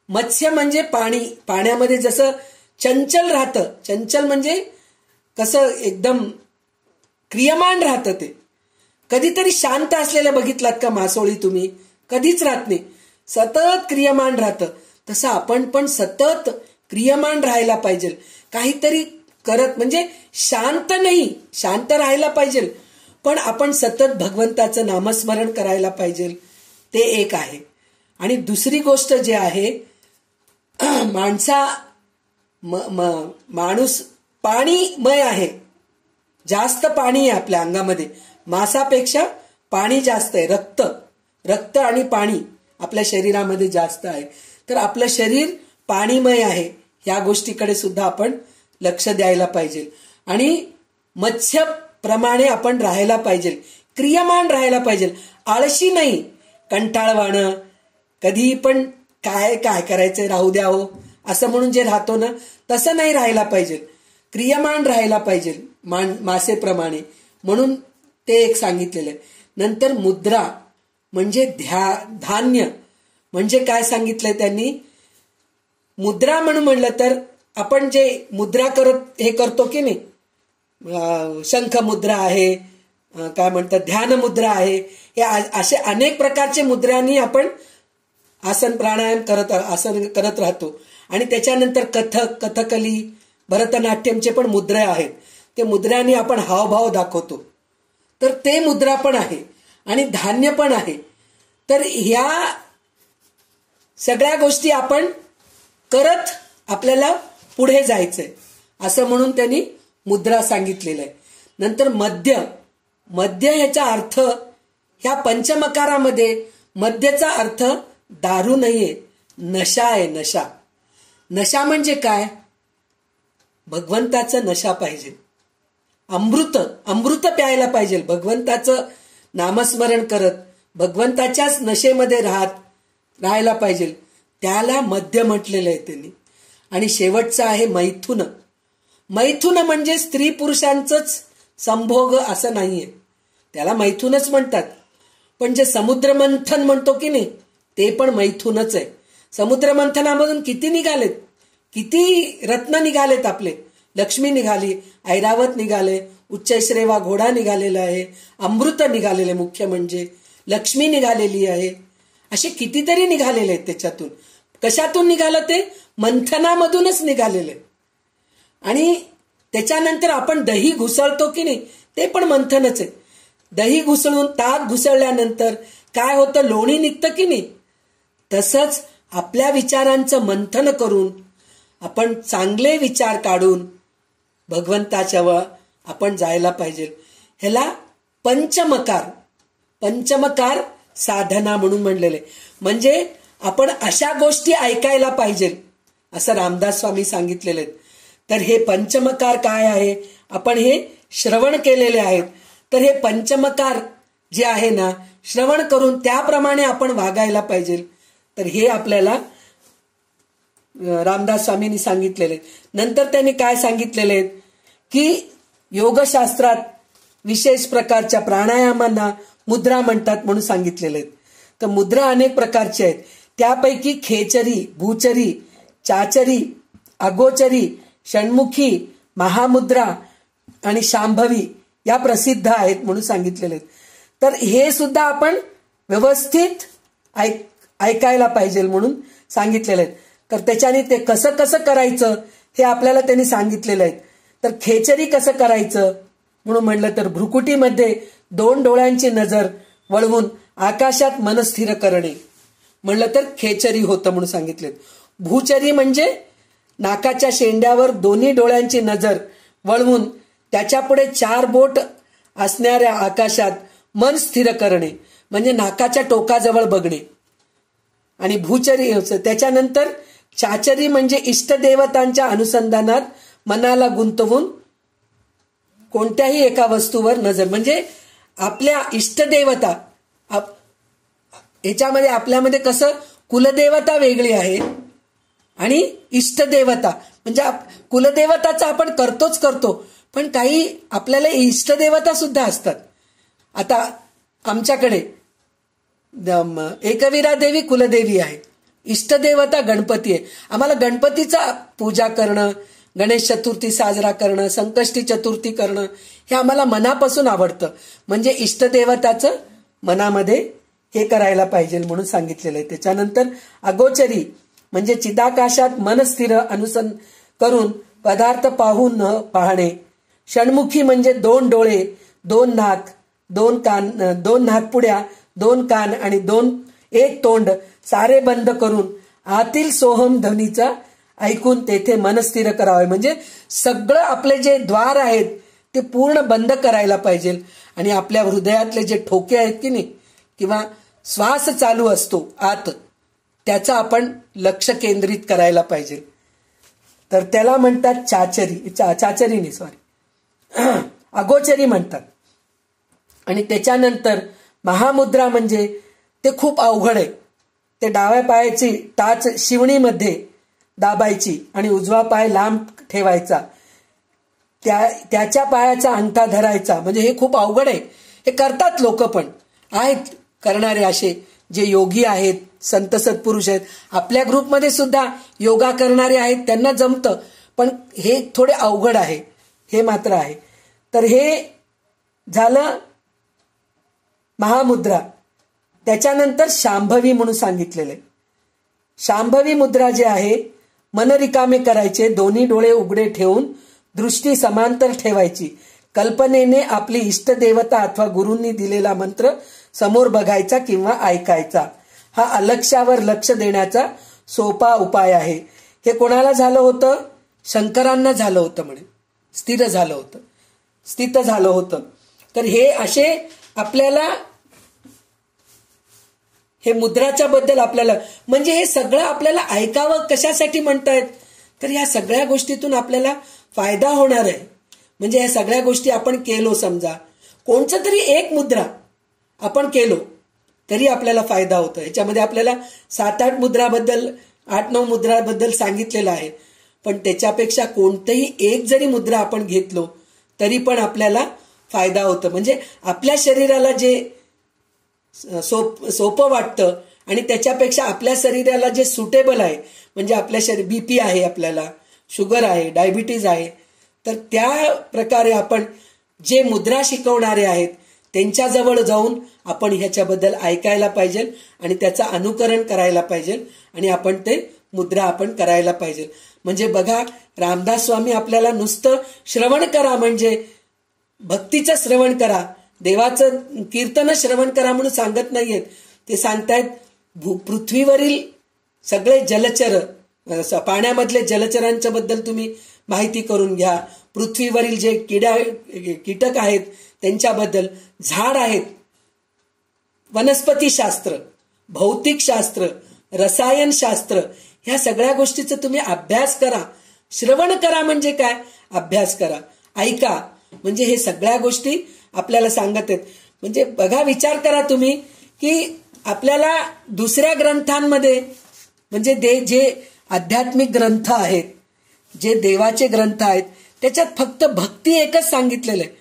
मत्स्य म्हणजे पाण्यामध्ये जसं चंचल राहतं. चंचल म्हणजे कसं एकदम क्रियमान राहतं. ते कधीतरी शांत असलेलं बघितलात का मासोळी तुम्ही? कधीच राहत नाही, सतत क्रियमान राहतं. तसं आपण पण सतत क्रियमान राहायला पाहिजे. काहीतरी करत म्हणजे शांत नाही, शांत राहायला पाहिजे, पण आपण सतत भगवंताचं नामस्मरण करायला पाहिजे. ते एक आहे. आणि दुसरी गोष्ट जे आहे, माणूस पाणीमय आहे. जास्त पाणी आहे आपल्या अंगामध्ये. मासापेक्षा पाणी जास्त आहे. रक्त आणि पाणी आपल्या शरीरामध्ये जास्त आहे. तर आपलं शरीर पाणीमय आहे. या गोष्टीकडे सुद्धा आपण लक्ष द्यायला पाहिजे. आणि मत्स्यप्रमाणे आपण राहायला पाहिजे, क्रियमान राहायला पाहिजे. आळशी नाही, कंटाळवाणं, कधी पण काय करायचंय राहू द्या हो असं म्हणून जे राहतो ना, तसं नाही राहायला पाहिजे. क्रियमान राहायला पाहिजे मासेप्रमाणे. म्हणून ते एक सांगितलेलं आहे. नंतर मुद्रा म्हणजे धान्य. म्हणजे काय सांगितलंय त्यांनी. मुद्रा म्हणून म्हणलं तर आपण जे मुद्रा हे करतो की नाही, शंख मुद्रा आहे, काय म्हणतात ध्यान मुद्रा आहे. हे असे अनेक प्रकारचे मुद्रांनी आपण आसन प्राणायाम करत राहतो. आणि त्याच्यानंतर कथकली, भरतनाट्यमचे पण मुद्रा आहेत. ते मुद्रांनी आपण हावभाव दाखवतो. तर ते मुद्रा पण आहे आणि धान्य पण आहे. तर ह्या सगळ्या गोष्टी आपण करत आपल्याला पुढे जायचंय असं म्हणून त्यांनी मुद्रा सांगितलेलं आहे. नंतर मद्य ह्याचा अर्थ, ह्या पंचमकारामध्ये मद्याचा अर्थ दारू नाहीये, नशा आहे. नशा म्हणजे काय? भगवंताचं नशा पाहिजे. अमृत प्यायला पाहिजे. भगवंताचं नामस्मरण करत भगवंताच्याच नशेमध्ये राहायला पाहिजे. त्याला मद्य म्हटलेलं आहे त्यांनी. आणि शेवटचं आहे मैथुन म्हणजे स्त्री पुरुषांचंच संभोग असं नाहीये, त्याला मैथुनच म्हणतात. पण जे समुद्र मंथन म्हणतो की नाही ते पण मैथुनच आहे. समुद्र मंथनामधून किती निघालेत, किती रत्न निघालेत आपले. लक्ष्मी निघाली, ऐरावत निघाले, उच्चैश्रेवा घोडा निघालेला आहे, अमृत निघालेले, मुख्य म्हणजे लक्ष्मी निघालेली आहे. असे कितीतरी निघालेले आहेत त्याच्यातून. कशातून निघालं ते? मंथनामधूनच निघालेले. आणि त्याच्यानंतर आपण दही घुसळतो की नाही ते पण मंथनच आहे. दही घुसळून ताक घुसळल्यानंतर काय होतं, लोणी निघतं की नाही. तसंच आपल्या विचारांचं मंथन करून आपण चांगले विचार काढून भगवंताच्या आपण जायला पाहिजे. ह्याला पंचमकार साधना म्हणून म्हणलेले. म्हणजे आपण अशा गोष्टी ऐकायला पाहिजे असं रामदास स्वामी सांगितलेले आहेत. तर हे पंचमकार काय आहे, आपण हे श्रवण केलेले आहेत. तर हे पंचमकार जे आहे ना, श्रवण करून त्याप्रमाणे आपण वागायला पाहिजे. तर हे आपल्याला रामदास स्वामींनी सांगितलेले. नंतर त्यांनी काय सांगितलेले आहेत की योगशास्त्रात विशेष प्रकारच्या प्राणायामांना मुद्रा म्हणतात म्हणून सांगितलेले आहेत. तर मुद्रा अनेक प्रकारच्या आहेत. त्यापैकी खेचरी, भूचरी, चाचरी, अगोचरी, षण्मुखी, महामुद्रा आणि शांभवी या प्रसिद्ध आहेत म्हणून सांगितलेले आहेत. तर हे सुद्धा आपण व्यवस्थित ऐकायला पाहिजे म्हणून सांगितलेले आहेत. तर त्याच्याने ते कसं कसं करायचं हे आपल्याला त्यांनी सांगितलेलं आहे. तर खेचरी कसं करायचं म्हणून म्हणलं तर भ्रुकुटीमध्ये 2 डोळ्यांची नजर वळवून आकाशात मन स्थिर करणे म्हणलं तर खेचरी होतं म्हणून सांगितले. भूचरी म्हणजे नाकाच्या शेंड्यावर 2 डोळ्यांची नजर वळवून त्याच्यापुढे 4 बोट असणाऱ्या आकाशात मन स्थिर करणे म्हणजे नाकाच्या टोकाजवळ बघणे. आणि भूचरी त्याच्यानंतर चाचरी म्हणजे इष्टदेवतांच्या अनुसंधानात मनाला गुंतवून कोणत्याही एका वस्तूवर नजर, म्हणजे आपल्या इष्टदेवता. याच्यामध्ये आपल्यामध्ये कसं कुलदेवता वेगळी आहे आणि इष्टदेवता, म्हणजे कुलदेवताचा आपण करतो, पण काही आपल्याला इष्टदेवता सुद्धा असतात. आता आमच्याकडे एकवीरा देवी कुलदेवी आहे, इष्टदेवता गणपती आहे. आम्हाला गणपतीचा पूजा करणं, गणेश चतुर्थी साजरा करणं, संकष्टी चतुर्थी करणं हे आम्हाला मनापासून आवडतं. म्हणजे इष्टदेवताचं मनामध्ये हे करायला पाहिजे म्हणून सांगितलेलं आहे. त्याच्यानंतर अगोचरी म्हणजे चिदाकाशात मन स्थिर अनुसन करून पदार्थ पाहून न पाहणे. षण्मुखी म्हणजे 2 डोळे, 2 नाक, 2 कान, 2 नाकपुड्या, 2 कान आणि 1 तोंड सारे बंद करून आतील सोहम ध्वनीचा ऐकून तेथे मन स्थिर करावे. म्हणजे सगळं आपले जे द्वार आहेत ते पूर्ण बंद करायला पाहिजे. आणि आपल्या हृदयातले जे ठोके आहेत की नाही किंवा श्वास चालू असतो आत, त्याचा आपण लक्ष केंद्रित करायला पाहिजे. तर त्याला म्हणतात अगोचरी म्हणतात. आणि त्याच्यानंतर महामुद्रा म्हणजे ते खूप अवघड आहे. ते डाव्या पायाची टाच शिवणीमध्ये दाबायची आणि उजवा पाय लांब ठेवायचा, त्याच्या पायाचा अंगठा धरायचा. म्हणजे हे खूप अवघड आहे. हे करतात लोक, पण आहेत करणारे असे जे योगी आहेत, संत सत्पुरुष आहेत. आपल्या ग्रुपमध्ये सुद्धा योगा करणारे आहेत, त्यांना जमतं. पण हे थोडे अवघड आहे, हे मात्र आहे. तर हे झालं महामुद्रा. त्याच्यानंतर शांभवी म्हणून सांगितलेले. शांभवी मुद्रा जे आहे, मन रिकामे करायचे, 2 डोळे उघडे ठेवून दृष्टी समांतर ठेवायची. कल्पनेने आपली इष्टदेवता अथवा गुरूंनी दिलेला मंत्र समोर बघायचा किंवा ऐकायचा. हा अलक्ष्यावर लक्ष देण्याचा सोपा उपाय आहे. हे कोणाला झालं होतं? शंकरांना झालं होतं म्हणे, स्थिर झालं होतं, स्थित झालं होतं. तर हे असे आपल्याला हे मुद्राच्या बद्दल आपल्याला, म्हणजे हे सगळं आपल्याला ऐकावं कशासाठी म्हणतायत, तर ह्या सगळ्या गोष्टीतून आपल्याला फायदा होणार आहे. म्हणजे ह्या सगळ्या गोष्टी आपण केलो, समजा कोणचं तरी एक मुद्रा आपण केलो तरी आपल्याला फायदा होतो. ह्याच्यामध्ये आपल्याला 7-8 मुद्राबद्दल, 8-9 मुद्राबद्दल सांगितलेलं आहे. पण त्याच्यापेक्षा कोणतंही एक जरी मुद्रा आपण घेतलो तरी पण आपल्याला फायदा होतो. म्हणजे आपल्या शरीराला जे सोपं वाटतं आणि त्याच्यापेक्षा आपल्या शरीराला जे सुटेबल आहे, म्हणजे आपल्या शरीर बीपी आहे, आपल्याला शुगर आहे, डायबिटीज आहे, तर त्या प्रकारे आपण जे मुद्रा शिकवणारे आहेत त्यांच्याजवळ जाऊन आपण ह्याच्याबद्दल ऐकायला पाहिजे आणि त्याचं अनुकरण करायला पाहिजे आणि आपण ते मुद्रा आपण करायला पाहिजे. म्हणजे बघा, रामदास स्वामी आपल्याला नुसतं श्रवण करा म्हणजे भक्तीचं श्रवण करा, देवाचं कीर्तन श्रवण करा म्हणून सांगत नाहीयेत. ते सांगतायत पृथ्वीवरील सगळे जलचर, पाण्यामधले जलचरांच्या बद्दल तुम्ही माहिती करून घ्या, पृथ्वीवरील जे कीटक आहेत त्यांच्याबद्दल, झाड आहेत, वनस्पतीशास्त्र, भौतिकशास्त्र, रसायनशास्त्र, ह्या सगळ्या गोष्टीचा तुम्ही अभ्यास करा. श्रवण करा म्हणजे काय? अभ्यास करा, ऐका. म्हणजे हे सगळ्या गोष्टी आपल्याला सांगत आहेत. म्हणजे बघा, विचार करा तुम्ही की आपल्याला दुसऱ्या ग्रंथांमध्ये, म्हणजे जे आध्यात्मिक ग्रंथ आहेत, जे देवाचे ग्रंथ आहेत, त्याच्यात फक्त भक्ती एकच सांगितलेलं आहे.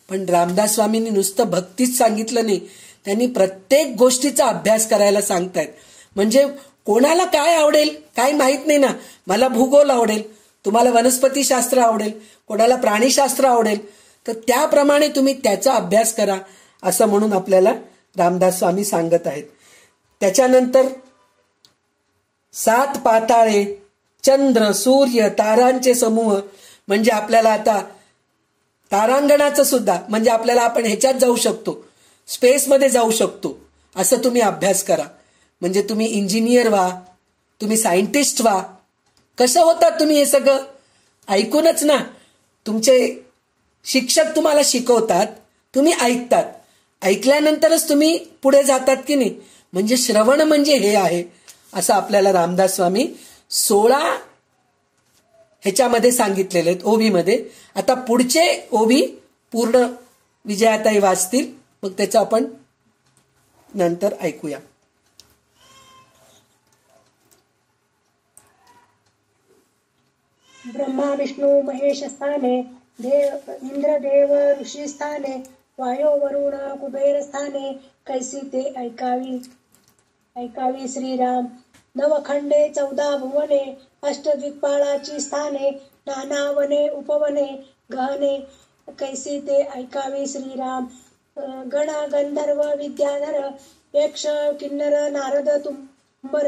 पण रामदास स्वामींनी नुसतं भक्तीच सांगितलं नाही, त्यांनी प्रत्येक गोष्टीचा अभ्यास करायला सांगतायत. म्हणजे कोणाला काय आवडेल काय माहित नाही ना. मला भूगोल आवडेल, तुम्हाला वनस्पतीशास्त्र आवडेल, कोणाला प्राणीशास्त्र आवडेल, तर त्याप्रमाणे तुम्ही त्याचा अभ्यास करा, असं म्हणून आपल्याला रामदास स्वामी सांगत आहेत. त्याच्यानंतर 7 पाताळे, चंद्र, सूर्य, तारांचे समूह, म्हणजे आपल्याला आता तारांगणाचं सुद्धा, म्हणजे आपल्याला आपण ह्याच्यात जाऊ शकतो, स्पेसमध्ये जाऊ शकतो, असं तुम्ही अभ्यास करा. म्हणजे तुम्ही इंजिनियर व्हा, तुम्ही सायंटिस्ट व्हा. कसं होतात तुम्ही हे सगळं? ऐकूनच ना. तुमचे शिक्षक तुम्हाला शिकवतात, तुम्ही ऐकतात, ऐकल्यानंतरच तुम्ही पुढे जातात की नाही. म्हणजे श्रवण म्हणजे हे आहे, असं आपल्याला रामदास स्वामी 16 ह्याच्यामध्ये सांगितलेले आहेत, ओवीमध्ये. आता पुढचे ओवी पूर्ण विजयाताई वाचतील, मग त्याचं आपण नंतर ऐकूया. ब्रह्मा विष्णू महेश स्थाने, देव इंद्रदेव ऋषी स्थाने, वायो वरुण कुबेर स्थाने, कैसी ते ऐकावी श्रीराम. नवखंडे 14 भुवने, अष्टदिक्पालाची स्थाने, नाना वने उपवने गहने, कैसी ते ऐकावी श्रीराम. गण गंधर्व विद्याधर, यक्ष किन्नर नारद तुंबर,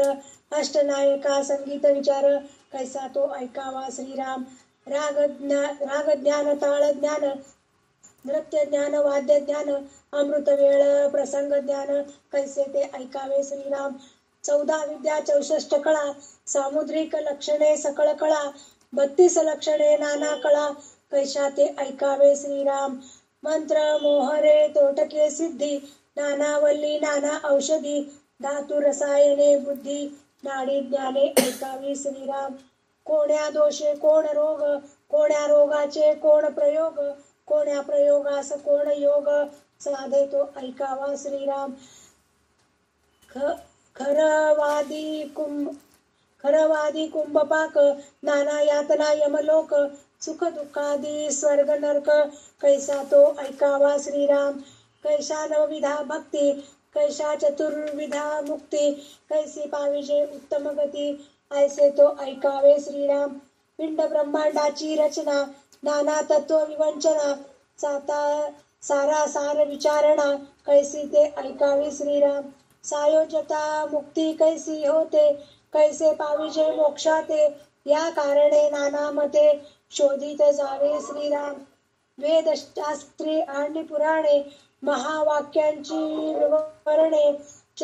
अष्टनायका संगीत विचार, कैसा तो ऐकावा श्रीराम. राग ज्ञान, ताळ ज्ञान, नृत्य ज्ञान, वाद्य ज्ञान, अमृत वेळ प्रसंग ज्ञान, कैसे ते ऐकावे श्रीराम. 14 विद्या 64 कळा, सामुद्रिक लक्षणे सकळ कळा, 32 लक्षणे नाना कळा, कैशा ते ऐकावे श्रीराम. मंत्र मोहरे तोटके सिद्धी, नाना वल्ली नाना औषधी, धातु रसायने बुद्धी, नाडी ज्ञाने ऐकावी श्रीराम. कोण्या दोषे कोण रोग, कोण्या रोगाचे कोण प्रयोग, कोण्या प्रयोगास कोण योग, साधे तो ऐकावा श्रीराम. खरवादी कुंभपाक, नाना यातना यमलोक, सुख दुःखादी स्वर्ग नरक, कैसा तो ऐकावा श्रीराम. कैसा नवविधा भक्ती, कैसा चतुर्विधा मुक्ती, कैसी पाविजे उत्तम गती, ऐसे तो ऐकावे श्रीराम. पिंड ब्रह्मांडाची रचना, नाना तत्व विवंचना, सारा सार विचारणा, कैसी ते ऐकावे श्रीराम. सायोजता मुक्ती कैसी होते, कैसे पाविजे मोक्षाते, या कारणे नाना मते, शोधित जावे श्रीराम. वेदशास्त्री आणि पुराणे, महावाक्यांची विवरणे,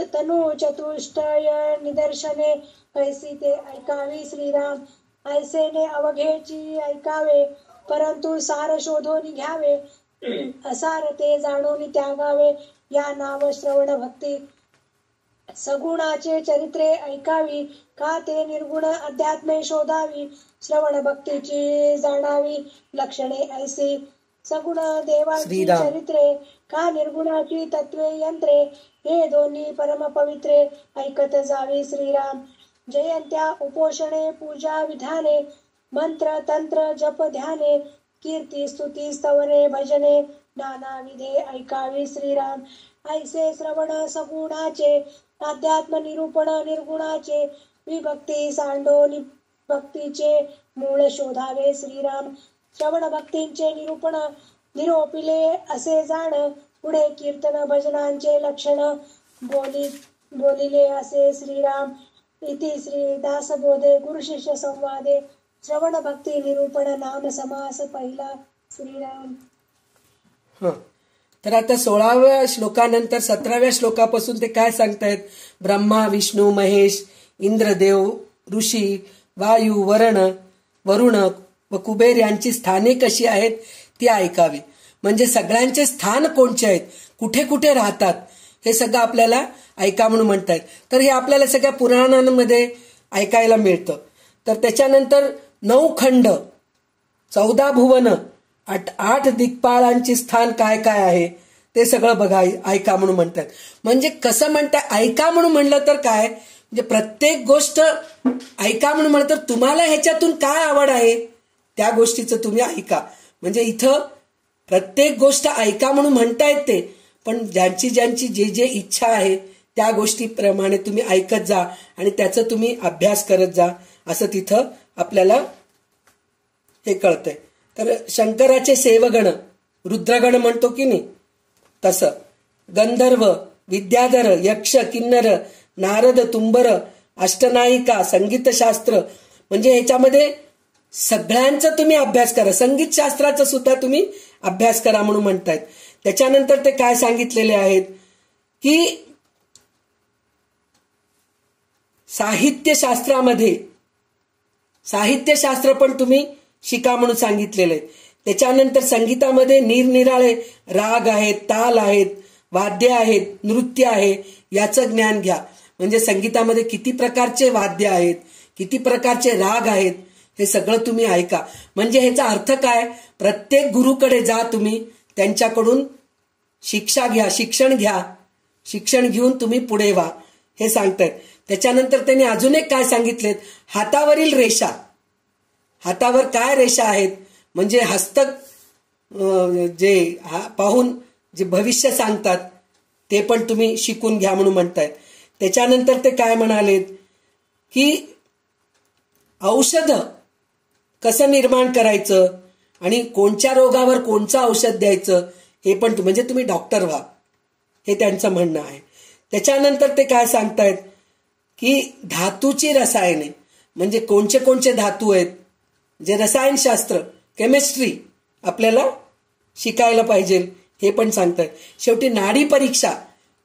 तनु चतुष्टय निदर्शने, कैसी ते ऐकावी श्रीराम. ऐसेने अवघेची ऐकावे, परंतु सार शोधून घ्यावे, असार ते जाणून त्यागावे, या नाव श्रवण भक्ती. सगुणाचे चरित्रे ऐकावी, का ते निर्गुण अध्यात्मे शोधावी, श्रवण भक्तीची जाणावी लक्षणे ऐसी. सगुण देवाची चरित्रे, का निर्गुणाची तत्वे यंत्रे, हे दोन्ही परम पवित्रे, ऐकत जावी श्रीराम. जयंत्या उपोषणे पूजा विधाने, मंत्र तंत्र जप ध्याने, कीर्ती स्तुती स्तवने भजने, नानाविधे ऐकावे श्रीराम. ऐसे श्रवण सगुणाचे अध्यात्म निरूपण निर्गुणाचे. विभक्ती सांडो भक्तीचे मूळ शोधावे श्रीराम. श्रवण भक्तींचे निरूपण निरोपिले असे जाण. पुढे कीर्तन भजनांचे लक्षण बोलिले असे श्रीराम. इति श्री दासबोधे गुरुशिष्य संवादे श्रवण भक्ती निरूपण नाम समास पहिला श्रीराम. तर आता 16व्या श्लोकानंतर 17व्या श्लोकापासून ते काय सांगतायत? ब्रह्मा विष्णू महेश इंद्रदेव ऋषी वायू वरुण व कुबेर यांची स्थाने कशी आहेत ती ऐकावी. म्हणजे सगळ्यांचे स्थान कोणते आहेत, कुठे कुठे राहतात, हे सगळं आपल्याला ऐका म्हणून म्हणतायत. तर हे आपल्याला सगळ्या पुराणांमध्ये ऐकायला मिळतं. तर त्याच्यानंतर 9 खंड 14 भुवन 8 दिक्पाळांची स्थान काय काय आहे ते सगळं बघा ऐका म्हणून म्हणतात. म्हणजे कसं म्हणताय ऐका म्हणून म्हणलं तर काय, म्हणजे प्रत्येक गोष्ट ऐका म्हणून म्हणलं तर तुम्हाला ह्याच्यातून काय आवड आहे त्या गोष्टीचं तुम्ही ऐका. म्हणजे इथं प्रत्येक गोष्ट ऐका म्हणून म्हणता येते, पण ज्यांची जे इच्छा आहे त्या गोष्टीप्रमाणे तुम्ही ऐकत जा आणि त्याचं तुम्ही अभ्यास करत जा, असं तिथं आपल्याला हे कळतंय. तर शंकराचे सेवगण रुद्रगण म्हणतो की नाही तसं गंधर्व विद्याधर यक्ष किन्नर नारद तुंबर अष्टनायिका संगीतशास्त्र, म्हणजे ह्याच्यामध्ये सगळ्यांचा तुम्ही अभ्यास करा. संगीत शास्त्राचा सुद्धा तुम्ही अभ्यास करा म्हणून म्हणतायत. त्याच्यानंतर ते काय सांगितलेले आहेत की साहित्यशास्त्र पण तुम्ही शिका म्हणून सांगितलेले आहे. त्याच्यानंतर संगीतामध्ये निरनिराळे राग आहेत, ताल आहेत, वाद्य आहेत, नृत्य आहे, याचं ज्ञान घ्या. म्हणजे संगीतामध्ये किती प्रकारचे वाद्य आहेत, किती प्रकारचे राग आहेत, हे सगळं तुम्ही ऐका. म्हणजे ह्याचा अर्थ काय, प्रत्येक गुरुकडे जा, तुम्ही त्यांच्याकडून शिक्षण घ्या, शिक्षण घेऊन तुम्ही पुढे व्हा, हे सांगतायत. त्याच्यानंतर त्यांनी अजून एक काय सांगितलेत, हातावरील रेषा, हातावर काय रेषा आहेत, म्हणजे हस्तक जे पाहून जे भविष्य सांगतात ते पण तुम्ही शिकून घ्या म्हणून म्हणतायत. त्याच्यानंतर ते काय म्हणालेत की औषध कसं निर्माण करायचं आणि कोणत्या रोगावर कोणचं औषध द्यायचं हे पण म्हणजे तुम्ही डॉक्टर व्हा, हे त्यांचं म्हणणं आहे. त्याच्यानंतर ते काय सांगतायत की धातूची रसायने, म्हणजे कोणते धातू आहेत, जे रसायनशास्त्र केमिस्ट्री आपल्याला शिकायला पाहिजे हे पण सांगतायत. शेवटी नाडी परीक्षा,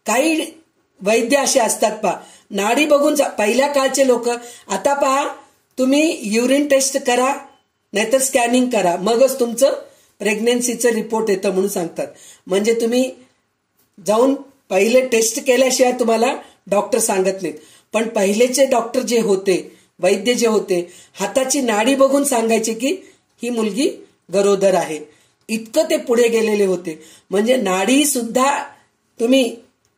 काही वैद्य असे असतात पहा, नाडी बघून पहिल्या काळचे लोक, आता पहा तुम्ही युरिन टेस्ट करा नाहीतर स्कॅनिंग करा, मगच तुमचं प्रेग्नेन्सीचं रिपोर्ट येतं म्हणून सांगतात. म्हणजे तुम्ही जाऊन पहिले टेस्ट केल्याशिवाय तुम्हाला डॉक्टर सांगत नाहीत. पण पहिलेचे डॉक्टर जे होते, वैद्य जे होते, हाताची नाडी बघून सांगायचे की ही मुलगी गरोदर आहे. इतकं ते पुढे गेलेले होते. म्हणजे नाडी सुद्धा तुम्ही,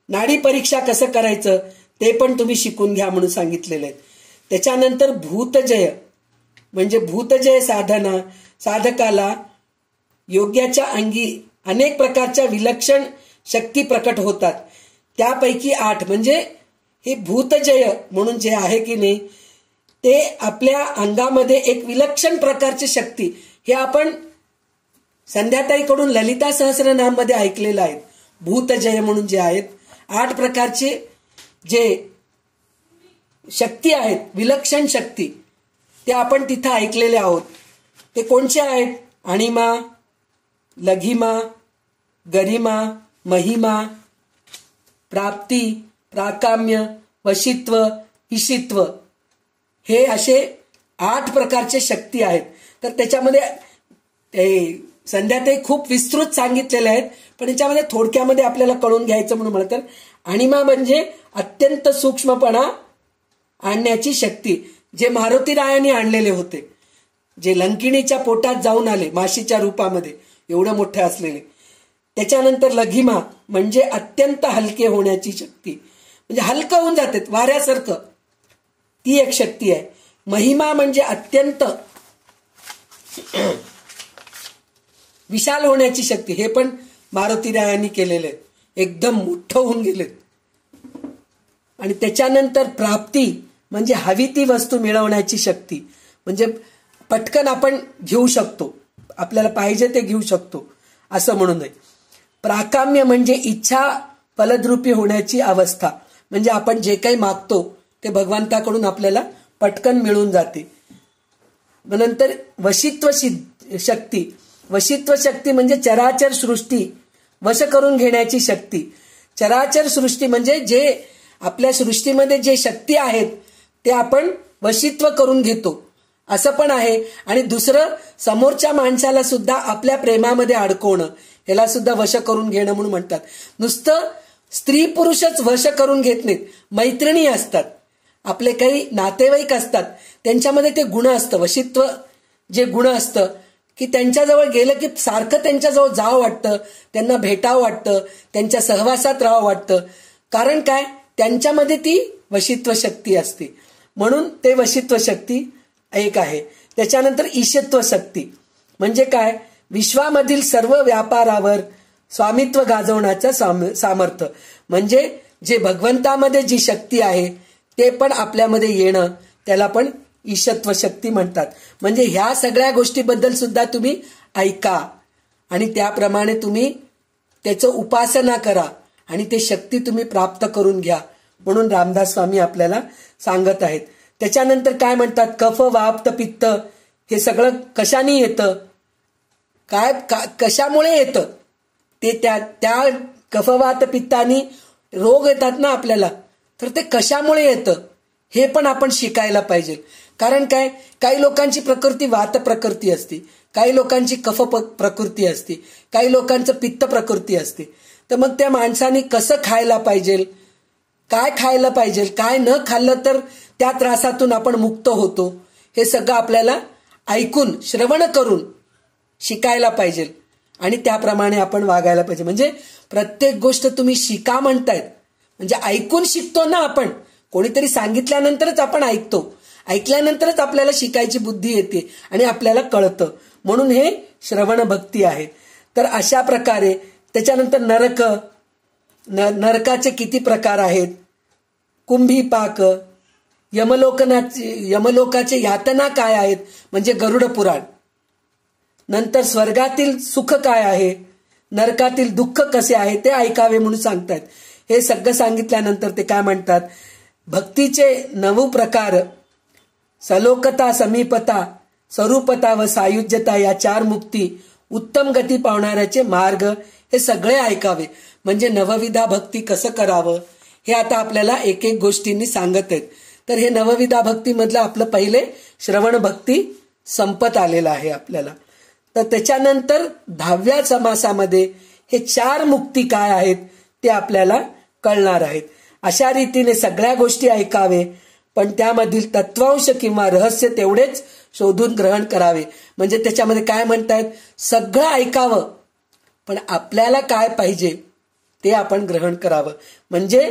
नाडी परीक्षा कसं करायचं ते पण तुम्ही शिकून घ्या म्हणून सांगितलेलं आहे. त्याच्यानंतर भूतजय, म्हणजे भूतजय साधना, साधकाला योग्याच्या अंगी अनेक प्रकारच्या विलक्षण शक्ती प्रकट होतात. त्यापैकी 8 म्हणजे हे भूतजय म्हणून जे आहे की नाही, ते आपल्या अंगामध्ये एक विलक्षण प्रकारची शक्ती, हे आपण संध्याताईकडून ललिता सहस्रनाम मध्ये ऐकलेलं आहे. भूतजय म्हणून जे आहेत 8 प्रकारचे जे शक्ती आहेत, विलक्षण शक्ती, ते आपण तिथं ऐकलेले आहोत. ते कोणचे आहेत? अणिमा, लघिमा, गरिमा, महिमा, प्राप्ती, प्राकाम्य, वशित्व, ईशित्व, हे असे 8 प्रकारचे शक्ती आहेत. तर त्याच्यामध्ये संध्याताई खूप विस्तृत सांगितलेले आहेत, पण याच्यामध्ये थोडक्यामध्ये आपल्याला कळून घ्यायचं म्हणून म्हणलं तर, अणिमा म्हणजे अत्यंत सूक्ष्मपणा आणण्याची शक्ती, जे मारुतीरायांनी आणलेले होते, जे लंकिणीच्या पोटात जाऊन आले माशीच्या रूपामध्ये, एवढं मोठे असलेले. त्याच्यानंतर लघिमा म्हणजे अत्यंत हलके होण्याची शक्ती, म्हणजे हलकं होऊन जाते वाऱ्यासारखं, ती एक शक्ती आहे. महिमा म्हणजे अत्यंत विशाल होण्याची शक्ती, हे पण मारुतीरायांनी केलेले आहेत, एकदम मोठं होऊन गेलेत. आणि त्याच्यानंतर प्राप्ती म्हणजे हवी ती वस्तू मिळवण्याची शक्ती, म्हणजे पटकन आपण घेऊ शकतो, आपल्याला पाहिजे ते घेऊ शकतो असं म्हणू नये. प्राकाम्य म्हणजे इच्छा फलद्रूपी होण्याची अवस्था, म्हणजे आपण जे काही मागतो ते भगवंताकडून आपल्याला पटकन मिळून जाते. नंतर वशित्व शक्ती, वशित्व शक्ती म्हणजे चराचर सृष्टी वश करून घेण्याची शक्ती. चराचर सृष्टी म्हणजे जे आपल्या सृष्टीमध्ये जे शक्ती आहेत ते आपण वशित्व करून घेतो असं पण आहे. आणि दुसरं, समोरच्या माणसाला सुद्धा आपल्या प्रेमामध्ये अडकवणं, ह्याला सुद्धा वश करून घेणं म्हणून म्हणतात. नुसतं स्त्री पुरुषच वश करून घेत नाहीत, मैत्रिणी असतात, आपले काही नातेवाईक असतात, त्यांच्यामध्ये ते गुण असतं, वशित्व जे गुण असतं की त्यांच्याजवळ गेलं की सारखं त्यांच्याजवळ जावं वाटतं, त्यांना भेटावं वाटतं, त्यांच्या सहवासात राहावं वाटतं. कारण काय, त्यांच्यामध्ये ती वशित्व शक्ती असते, म्हणून ते वशित्व शक्ती एक आहे. त्याच्यानंतर ईशत्व शक्ती म्हणजे काय, विश्वामधील सर्व व्यापारावर स्वामित्व गाजवण्याचं सामर्थ्य, म्हणजे जे भगवंतामध्ये जी शक्ती आहे ते पण आपल्यामध्ये येणं, त्याला पण ईशत्व शक्ती म्हणतात. म्हणजे ह्या सगळ्या गोष्टीबद्दल सुद्धा तुम्ही ऐका आणि त्याप्रमाणे तुम्ही त्याचं उपासना करा आणि ते शक्ती तुम्ही प्राप्त करून घ्या, म्हणून रामदास स्वामी आपल्याला सांगत आहेत. त्याच्यानंतर काय म्हणतात, कफ वाप्त पित्त हे सगळं कशाने येतं, काय कशामुळे येतं, ते त्या कफवात पित्तानी रोग येतात ना आपल्याला, तर ते कशामुळे येतं हे पण आपण शिकायला पाहिजे. कारण काय, काही लोकांची प्रकृती वात प्रकृती असते, काही लोकांची कफ प्रकृती असते, काही लोकांचं पित्त प्रकृती असते. तर मग त्या माणसाने कसं खायला पाहिजे, काय खायला पाहिजे, काय न खाल्लं तर त्या त्रासातून आपण मुक्त होतो, हे सगळं आपल्याला ऐकून श्रवण करून शिकायला पाहिजे आणि त्याप्रमाणे आपण वागायला पाहिजे. म्हणजे प्रत्येक गोष्ट तुम्ही शिका म्हणतायत, म्हणजे ऐकून शिकतो ना आपण, कोणीतरी सांगितल्यानंतरच आपण ऐकतो, ऐकल्यानंतरच आपल्याला शिकायची बुद्धी येते आणि आपल्याला कळतं, म्हणून हे श्रवण भक्ती आहे. तर अशा प्रकारे त्याच्यानंतर नरकाचे किती प्रकार आहेत, कुंभीपाक, यमलोकाचे यातना काय आहेत म्हणजे गरुड पुराण, नंतर स्वर्गातील सुख काय आहे, नरकातील दुःख कसे आहे ते ऐकावे म्हणून सांगतात. हे सगळं सांगितल्यानंतर ते काय म्हणतात, भक्तीचे 9 प्रकार, सलोकता, समीपता, स्वरूपता व सायुज्यता या 4 मुक्ती, उत्तम गती पावणाऱ्याचे मार्ग, हे सगळे ऐकावे. म्हणजे नवविधा भक्ती कसं करावं हे आता आपल्याला एक एक गोष्टींनी सांगत आहेत. तर हे नवविधा भक्तीमधलं आपलं पहिले श्रवण भक्ती संपत आलेलं आहे आपल्याला. तर त्याच्यानंतर 10व्या समासामध्ये हे 4 मुक्ती काय आहेत ते आपल्याला कळणार आहेत. अशा रीतीने सगळ्या गोष्टी ऐकावे, पण त्यामधील तत्वांश किंवा रहस्य तेवढेच शोधून ग्रहण करावे. म्हणजे त्याच्यामध्ये काय म्हणतायत, सगळं ऐकावं पण आपल्याला काय पाहिजे ते आपण ग्रहण करावं. म्हणजे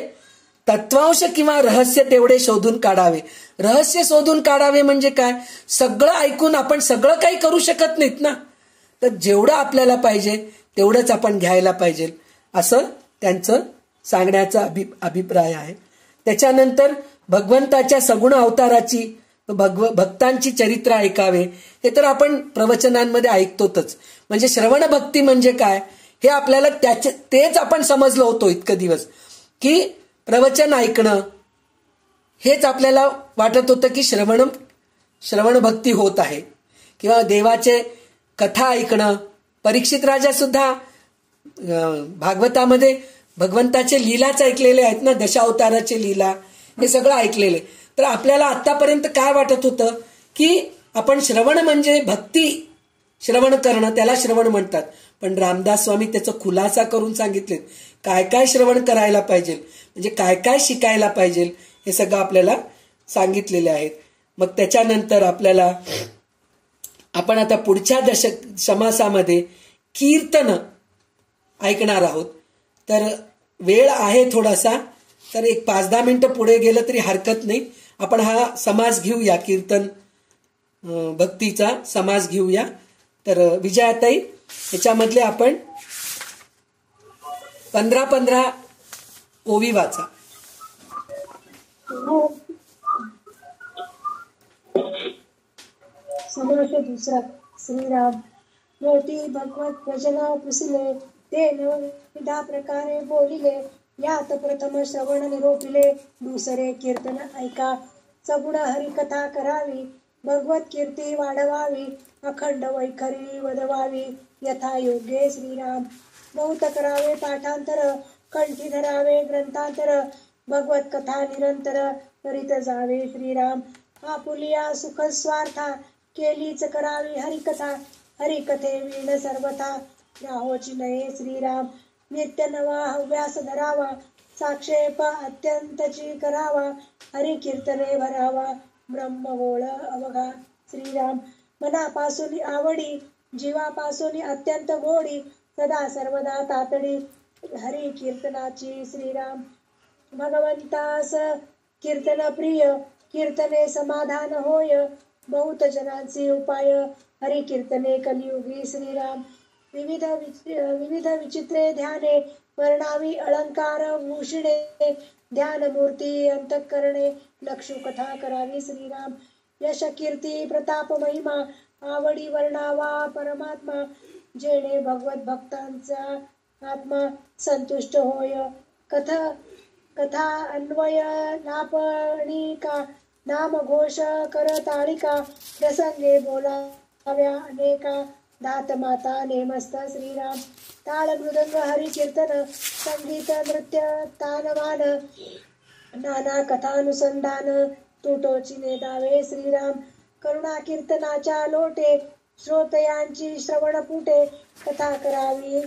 तत्वांश किंवा रहस्य तेवढे शोधून काढावे. रहस्य शोधून काढावे म्हणजे काय, सगळं ऐकून आपण सगळं काही करू शकत नाहीत ना, तर जेवढं आपल्याला पाहिजे तेवढंच आपण घ्यायला पाहिजे, असं त्यांचं सांगण्याचा अभिप्राय आहे. त्याच्यानंतर भगवंताच्या सगुण अवताराची भक्तांची चरित्र ऐकावे. हे तर आपण प्रवचनांमध्ये ऐकतोच. म्हणजे श्रवण भक्ती म्हणजे काय हे आपल्याला तेच आपण समजलो होतो इतके दिवस, की प्रवचन ऐकणं हेच आपल्याला वाटत होतं की श्रवण भक्ती होत आहे, किंवा देवाचे कथा ऐकणं. परीक्षित राजा सुद्धा भागवतामध्ये भगवंताचे लीलाच ऐकलेले आहेत ना, दशावताराचे लीला, हे सगळं ऐकलेले. तर आपल्याला आतापर्यंत काय वाटत होतं की आपण श्रवण म्हणजे भक्ती श्रवण करणं, त्याला श्रवण म्हणतात. पण रामदास स्वामी त्याचा खुलासा करून सांगितले काय काय श्रवण करायला पाहिजे, म्हणजे काय काय शिकायला पाहिजे, हे सगळं आपल्याला सांगितलेले आहेत. मग त्याच्यानंतर आपल्याला आपण आता पुढच्या समासामध्ये कीर्तन ऐकणार आहोत. तर वेळ आहे थोडासा, तर एक 5-10 मिनिटं पुढे गेलं तरी हरकत नाही. आपण हा समास घेऊया, कीर्तन भक्तीचा समास घेऊया. तर विजयाताई, ह्याच्यामधले आपण 15 ओवी वाचा. समास दुसरा. श्रीराम. मोठी भगवत वचना पुसिले, ते विविधा प्रकारे बोलिले, यात प्रथम श्रवण निरोपिले, दुसरे कीर्तन ऐका, सगुण हरिकथा करावी, भगवत कीर्ती वाढवावी, अखंड वैखरी वदवावी, यथा योग्य श्रीराम. बहुत करावे पाठांतर, कंठी धरावे ग्रंथांतर, भगवत कथा निरंतर करीत जावे श्रीराम. आपुलिया सुख स्वार्था, केलीच करावी हरिकथा, हरिकथे वीण सर्वथा, राहोची नये श्रीराम. नित्य नवा हव्यास धरावा, साक्षेप अत्यंतची करावा, हरी कीर्तने भरावा, ब्रह्मगोळ अवघा श्रीराम. मनापासून आवडी, जीवापासून अत्यंत गोडी, सदा सर्वदा तातडी, हरी कीर्तनाची श्रीराम. भगवंतास कीर्तन प्रिय, कीर्तने समाधान होय, बहुत जनांचे उपाय, हरी कीर्तने कलियुगी श्रीराम. विविध विचित्रे ध्याने, वर्णावी अलंकार भूषिणे, ध्यान मूर्ती अंतःकरणे, लक्षु कथा करावी श्रीराम. यश कीर्ती प्रताप महिमा, आवडी वर्णावा परमात्मा, जेणे भगवत भक्तांचा आत्मा संतुष्ट होय. कथा अन्वय नापणिका, नाम घोष करताळिका, प्रसंगे बोलाव्या अनेका, दात माता नेमस्त श्रीराम. ताळ मृदंग हरी कीर्तन, संगीत नृत्य तानवान, नाना कथानुसंधान, तुटोची नेदावे श्रीराम. करुणा कीर्तनाच्या लोटे, श्रोतयांची श्रवण पुटे, कथा करावी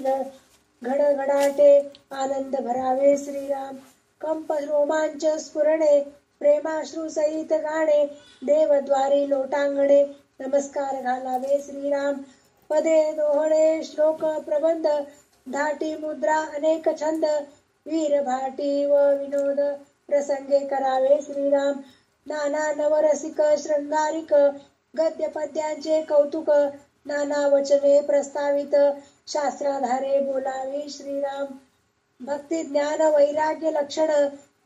घडघडाटे, आनंद भरावे श्रीराम. कंप रोमांच स्फुरणे, प्रेमाश्रू सहित गाणे, देवद्वारी लोटांगणे, नमस्कार घालावे श्रीराम. पदे दोहळे श्लोक प्रबंध, धाटी मुद्रा अनेक छंद, वीर भाटी व विनोद प्रसंगे करावे श्रीराम. नाना नवरसिक शृंगारिक, गद्य पद्यांचे कौतुक, नाना वचने प्रस्तावित, शास्त्राधारे बोलावी श्रीराम. भक्ती ज्ञान वैराग्य लक्षण,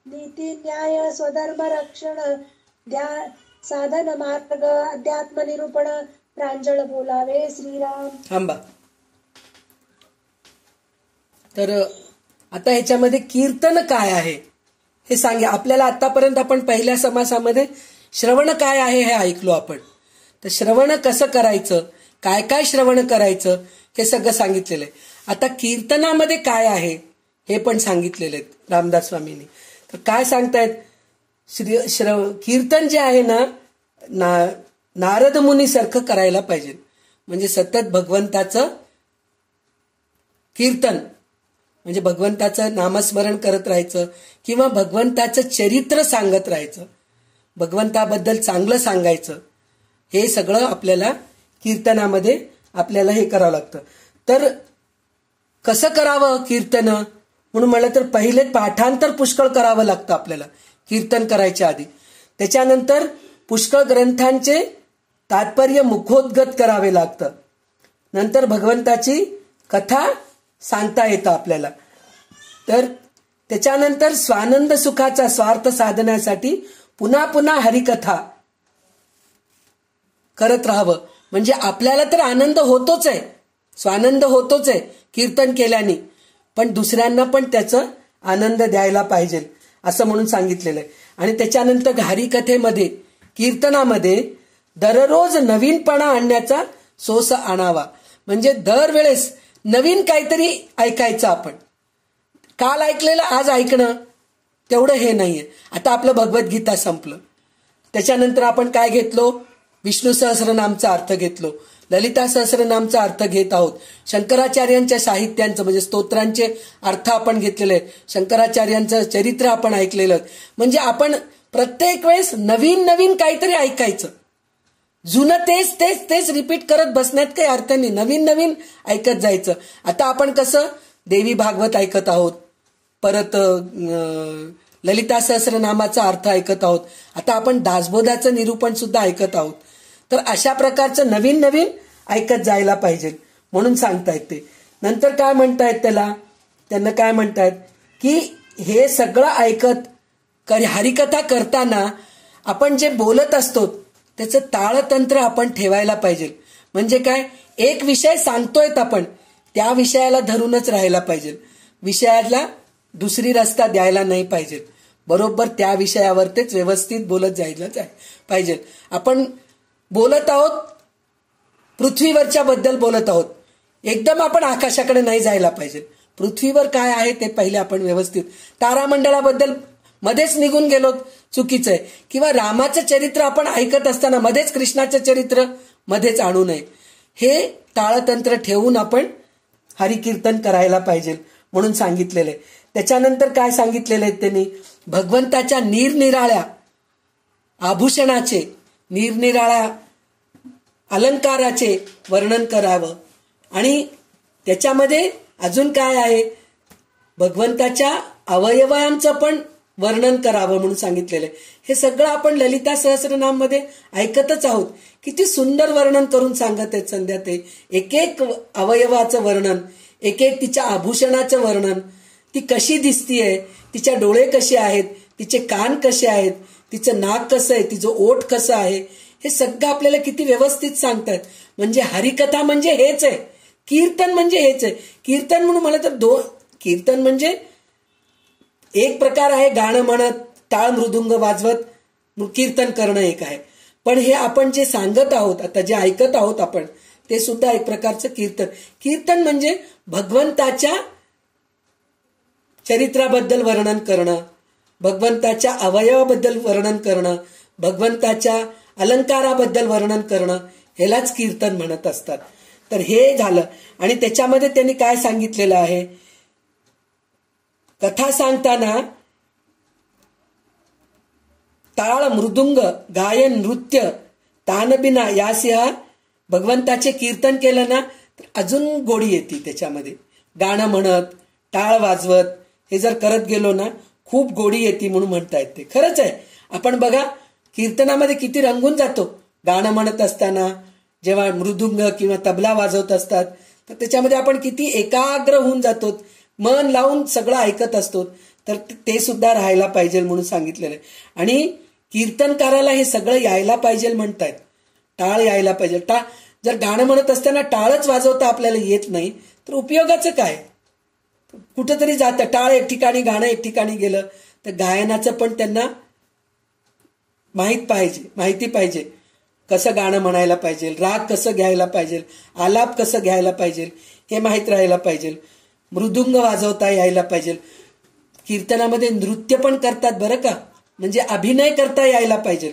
नीती न्याय स्वधर्म रक्षण, साधन मार्ग अध्यात्म निरूपण, प्रांजळ बोलावे श्रीराम. थांबा. तर आता ह्याच्यामध्ये कीर्तन काय आहे हे सांगे. आपल्याला आतापर्यंत आपण पहिल्या समासामध्ये श्रवण काय आहे हे ऐकलो आपण. तर श्रवण कसं करायचं, काय काय श्रवण करायचं हे सगळं सांगितलेलं आहे. आता कीर्तनामध्ये काय आहे हे पण सांगितलेलं आहे रामदास स्वामींनी. तर काय सांगतायत, कीर्तन जे आहे ना, नारद मुनी सारखं करायला पाहिजे. म्हणजे सतत भगवंताचं कीर्तन, म्हणजे भगवंताचं नामस्मरण करत राहायचं, किंवा भगवंताचं चरित्र सांगत राहायचं, भगवंताबद्दल चांगलं सांगायचं. हे सगळं आपल्याला कीर्तनामध्ये आपल्याला हे करावं लागतं. तर कसं करावं कीर्तन म्हणून म्हणलं तर पहिले पाठांतर पुष्कळ करावं लागतं आपल्याला कीर्तन करायच्या आधी. त्याच्यानंतर पुष्कळ ग्रंथांचे तात्पर्य मुखोद्गत करावे लागतं. नंतर भगवंताची कथा सांगता येतं आपल्याला. तर त्याच्यानंतर स्वानंद सुखाचा स्वार्थ साधण्यासाठी पुन्हा पुन्हा हरिकथा करत राहावं. म्हणजे आपल्याला तर आनंद होतोच आहे, स्वानंद होतोच आहे कीर्तन केल्याने, पण दुसऱ्यांना पण त्याचा आनंद द्यायला पाहिजे असं म्हणून सांगितलेलं आहे. आणि त्याच्यानंतर हरिकथेमध्ये कीर्तनामध्ये दररोज नवीनपणा आणण्याचा सोस आणावा. म्हणजे दरवेळेस नवीन काहीतरी ऐकायचं. आपण काल ऐकलेलं आज ऐकणं तेवढं हे नाहीये. आता आपलं भगवद्गीता संपलं, त्याच्यानंतर आपण काय घेतलो, विष्णू सहस्रनामचा अर्थ घेतलो, ललिता सहस्रनामचा अर्थ घेत आहोत, शंकराचार्यांच्या साहित्यांचं म्हणजे स्तोत्रांचे अर्थ आपण घेतलेले आहेत, शंकराचार्यांचं चरित्र आपण ऐकलेलं. म्हणजे आपण प्रत्येक वेळेस नवीन नवीन काहीतरी ऐकायचं. जुनं तेच तेच तेच रिपीट करत बसण्यात काही अर्थ नाही, नवीन नवीन ऐकत जायचं. आता आपण कसं देवी भागवत ऐकत आहोत, परत ललिता सहस्रनामाचा अर्थ ऐकत आहोत, आता आपण दासबोधाचं निरूपण सुद्धा ऐकत आहोत. तर अशा प्रकारचं नवीन नवीन ऐकत जायला पाहिजे म्हणून सांगतायत ते. नंतर काय म्हणतायत त्याला, त्यांना काय म्हणतात की हे सगळं ऐकत हरिकथा करताना आपण जे बोलत असतो त्याचं ताळतंत्र आपण ठेवायला पाहिजे. म्हणजे काय, एक विषय सांगतोय आपण त्या विषयाला धरूनच राहायला पाहिजे, विषयाला दुसरी रस्ता द्यायला नाही पाहिजे. बरोबर त्या विषयावरतीच व्यवस्थित बोलत जायला पाहिजे. आपण बोलत आहोत पृथ्वीवरच्या बद्दल बोलत आहोत, एकदम आपण आकाशाकडे नाही जायला पाहिजे. पृथ्वीवर काय आहे ते पहिले आपण व्यवस्थित, तारामंडळाबद्दल मध्येच निघून गेलो चुकीचं आहे. किंवा रामाचं चरित्र आपण ऐकत असताना मध्येच कृष्णाचं चरित्र मध्येच आणू नये. हे ताळतंत्र ठेवून आपण हरिकीर्तन करायला पाहिजे म्हणून सांगितलेलं आहे. त्याच्यानंतर काय सांगितलेलं आहे त्यांनी, भगवंताच्या निरनिराळ्या आभूषणाचे, निरनिराळ्या अलंकाराचे वर्णन करावं. आणि त्याच्यामध्ये अजून काय आहे, भगवंताच्या अवयवांचं पण वर्णन करावं म्हणून सांगितलेलं आहे. हे सगळं आपण ललिता सहस्रनाम मध्ये ऐकतच आहोत. किती सुंदर वर्णन करून सांगत आहेत संध्या ते, एक एक अवयवाचं वर्णन, एक एक तिच्या आभूषणाचं वर्णन, ती कशी दिसतीये, तिच्या डोळे कसे आहेत, तिचे कान कसे आहेत, तिचं नाक कसं आहे, तिचं ओठ कसं आहे, हे सगळं आपल्याला किती व्यवस्थित सांगतात. म्हणजे हरिकथा म्हणजे हेच आहे, कीर्तन म्हणजे हेच आहे. कीर्तन म्हणून मला तर कीर्तन म्हणजे एक प्रकार आहे गाणं म्हणत टाळ मृदुंग वाजवत कीर्तन करणं एक आहे, पण हे आपण जे सांगत आहोत आता, जे ऐकत आहोत आपण, ते सुद्धा एक प्रकारचं कीर्तन. कीर्तन म्हणजे भगवंताच्या चरित्राबद्दल वर्णन करणं, भगवंताच्या अवयवाबद्दल वर्णन करणं, भगवंताच्या अलंकाराबद्दल वर्णन करणं, ह्यालाच कीर्तन म्हणत असतात. तर हे झालं. आणि त्याच्यामध्ये त्यांनी काय सांगितलेलं आहे, कथा सांगताना टाळ मृदुंग गायन नृत्य तानबिना यासिहा भगवंताचे कीर्तन केलं ना तर अजून गोडी येते त्याच्यामध्ये. गाणं म्हणत टाळ वाजवत हे जर करत गेलो ना खूप गोडी येते म्हणून म्हणतायत ते. खरंच आहे. आपण बघा कीर्तनामध्ये किती रंगून जातो. गाणं म्हणत असताना जेव्हा मृदुंग किंवा तबला वाजवत असतात तर त्याच्यामध्ये आपण किती एकाग्र होऊन जातो, मन लावून सगळं ऐकत असतो. तर ते सुद्धा राहायला पाहिजे म्हणून सांगितलेलं आहे. आणि कीर्तनकाराला हे सगळं यायला पाहिजे म्हणतायत. टाळ यायला पाहिजे. जर गाणं म्हणत असताना टाळच वाजवता आपल्याला येत नाही तर उपयोगाचं काय. कुठंतरी जातं टाळ एक ठिकाणी, गाणं एक ठिकाणी गेलं तर गायनाचं पण त्यांना माहिती पाहिजे. कसं गाणं म्हणायला पाहिजे, राग कसं घ्यायला पाहिजे, आलाप कसं घ्यायला पाहिजे हे माहीत राहायला पाहिजे. मृदुंग वाजवता यायला पाहिजे. कीर्तनामध्ये नृत्य पण करतात बरं का, म्हणजे अभिनय करता यायला पाहिजे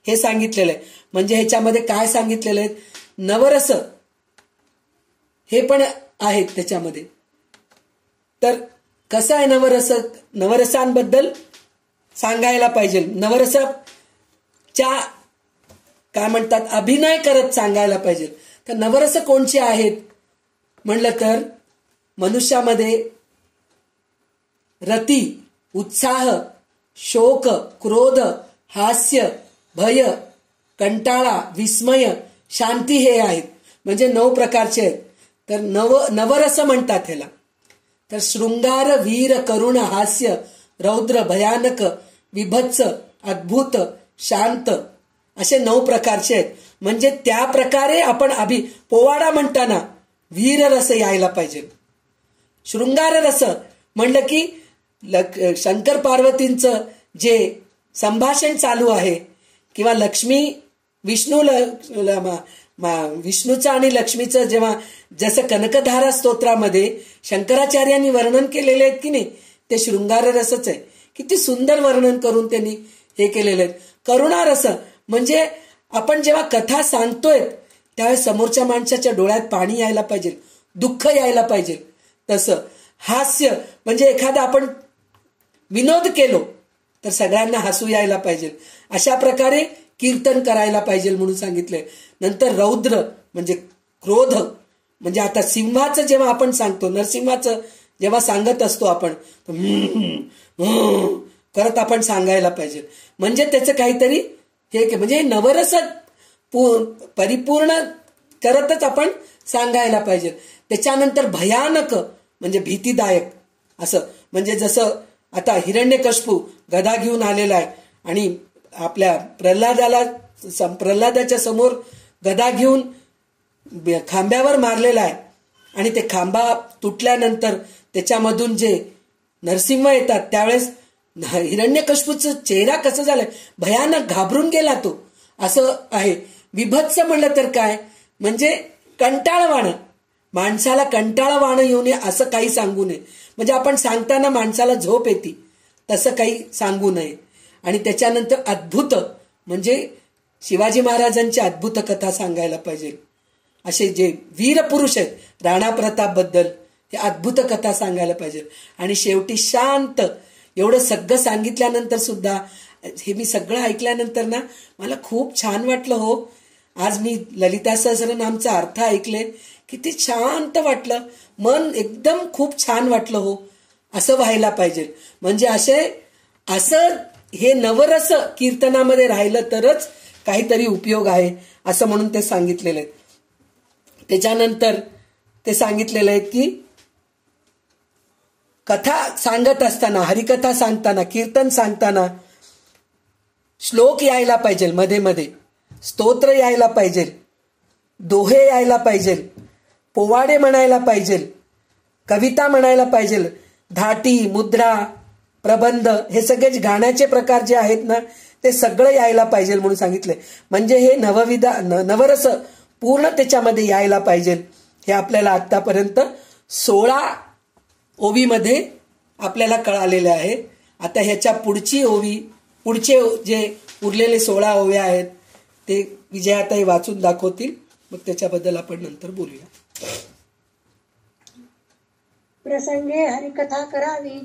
हे सांगितलेलं आहे. म्हणजे ह्याच्यामध्ये काय सांगितलेलं आहे, नवरस हे पण आहेत त्याच्यामध्ये. तर कसं आहे नवरसांबद्दल सांगायला पाहिजे. नवरसाच्या काय म्हणतात अभिनय करत सांगायला पाहिजे. तर नवरस कोणचे आहेत म्हणलं तर मनुष्यामध्ये रती, उत्साह, शोक, क्रोध, हास्य, भय, कंटाळा, विस्मय, शांती हे आहेत. म्हणजे 9 प्रकारचे आहेत. तर नवरस म्हणतात ह्याला. तर शृंगार, वीर, करुण, हास्य, रौद्र, भयानक, विभत्स, अद्भुत, शांत असे 9 प्रकारचे आहेत. म्हणजे त्या प्रकारे आपण पोवाडा म्हणताना वीर रस यायला पाहिजे. शृंगार रस म्हणलं की शंकर पार्वतींचं जे संभाषण चालू आहे किंवा विष्णूचं आणि लक्ष्मीचं जेव्हा जसं कनकधारा स्तोत्रामध्ये शंकराचार्यांनी वर्णन केलेले आहेत की नाही, ते शृंगार रसच आहे. किती सुंदर वर्णन करून त्यांनी हे केलेले आहेत. करुणा रस म्हणजे आपण जेव्हा कथा सांगतोय त्यावेळेस समोरच्या माणसाच्या डोळ्यात पाणी यायला पाहिजे, दुःख यायला पाहिजे. तसं हास्य म्हणजे एखादा आपण विनोद केलो तर सगळ्यांना हसू यायला पाहिजे. अशा प्रकारे कीर्तन करायला पाहिजे म्हणून सांगितलंय. नंतर रौद्र म्हणजे क्रोध, म्हणजे आता सिंहाचं जेव्हा आपण सांगतो, नरसिंहाचं जेव्हा सांगत असतो आपण करत आपण सांगायला पाहिजे. म्हणजे त्याचं काहीतरी हे म्हणजे नवरस परिपूर्ण करतच आपण सांगायला पाहिजे. त्याच्यानंतर भयानक म्हणजे भीतीदायक असं. म्हणजे जसं आता हिरण्यकश्यपू गदा घेऊन आलेला आहे आणि आपल्या प्रल्हादाच्या समोर गदा घेऊन खांब्यावर मारलेला आहे आणि ते खांबा तुटल्यानंतर त्याच्यामधून जे नरसिंह येतात त्यावेळेस हिरण्यकश्यपूचं चेहरा कसं झालंय, भयानक घाबरून गेला तो, असं आहे. विभत्स म्हणलं तर काय म्हणजे कंटाळवाणं, माणसाला कंटाळवाणं येऊ नये असं काही सांगू नये. म्हणजे आपण सांगताना माणसाला झोप येते तसं काही सांगू नये. आणि त्याच्यानंतर अद्भुत म्हणजे शिवाजी महाराजांची अद्भुत कथा सांगायला पाहिजे. असे जे वीर पुरुष आहेत राणा प्रताप बद्दल ते अद्भुत कथा सांगायला पाहिजे. आणि शेवटी शांत एवढं सगळं सांगितल्यानंतर सुद्धा हे मी सगळं ऐकल्यानंतर ना मला खूप छान वाटलं हो. आज मी ललिता सहस्रनामचा अर्थ ऐकले, किती शांत वाटलं, मन एकदम खूप छान वाटलं हो. असं व्हायला पाहिजे. म्हणजे असं हे नवरस कीर्तनामध्ये राहिलं तरच काहीतरी उपयोग आहे असं म्हणून ते सांगितलेलं आहे. त्याच्यानंतर ते सांगितलेलं आहे की कथा सांगत असताना, हरिकथा सांगताना, कीर्तन सांगताना श्लोक यायला पाहिजे, मध्ये मध्ये स्तोत्र यायला पाहिजे, दोहे यायला पाहिजे, पोवाडे म्हणायला पाहिजे, कविता म्हणायला पाहिजे, धाटी, मुद्रा, प्रबंध हे सगळे गाण्याचे प्रकार जे आहेत ना ते सगळं यायला पाहिजे म्हणून सांगितले. म्हणजे हे नवरस पूर्ण त्याच्यामध्ये यायला पाहिजे. हे आपल्याला आतापर्यंत 16 ओवीमध्ये आपल्याला कळालेले आहे. आता ह्याच्या पुढचे जे उरलेले 16 ओव्या आहेत ते विजयाताई वाचून दाखवतील. मग त्याच्याबद्दल आपण नंतर बोलूया. प्रसंगे हरिकथा करावी,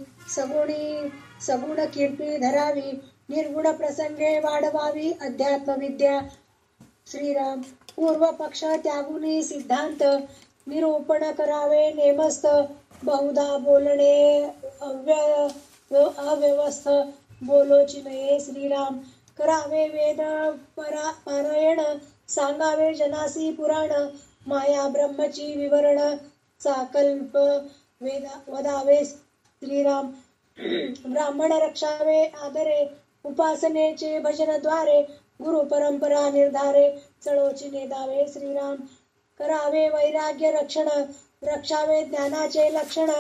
सगुण कीर्ती धरावी, निर्गुण प्रसंगे वाढवावी अध्यात्म विद्या. श्रीराम. पूर्व पक्ष त्यागुनी सिद्धांत, निरूपण करावे नेमस्त, बहुधा बोलणे अव्यवस्थ, बोलोची नये. श्रीराम. करावे वेद पारायण, सांगावे जनासी पुराण, माया ब्रह्मची विवरण, चाकल्प वदावे. श्रीराम. ब्राह्मण रक्षावे आदरे, उपासनेचे भजनद्वारे, गुरु परंपरा निर्धारे, चळोची नेदावे. श्रीराम. करावे वैराग्य रक्षण, रक्षावे ज्ञानाचे लक्षण,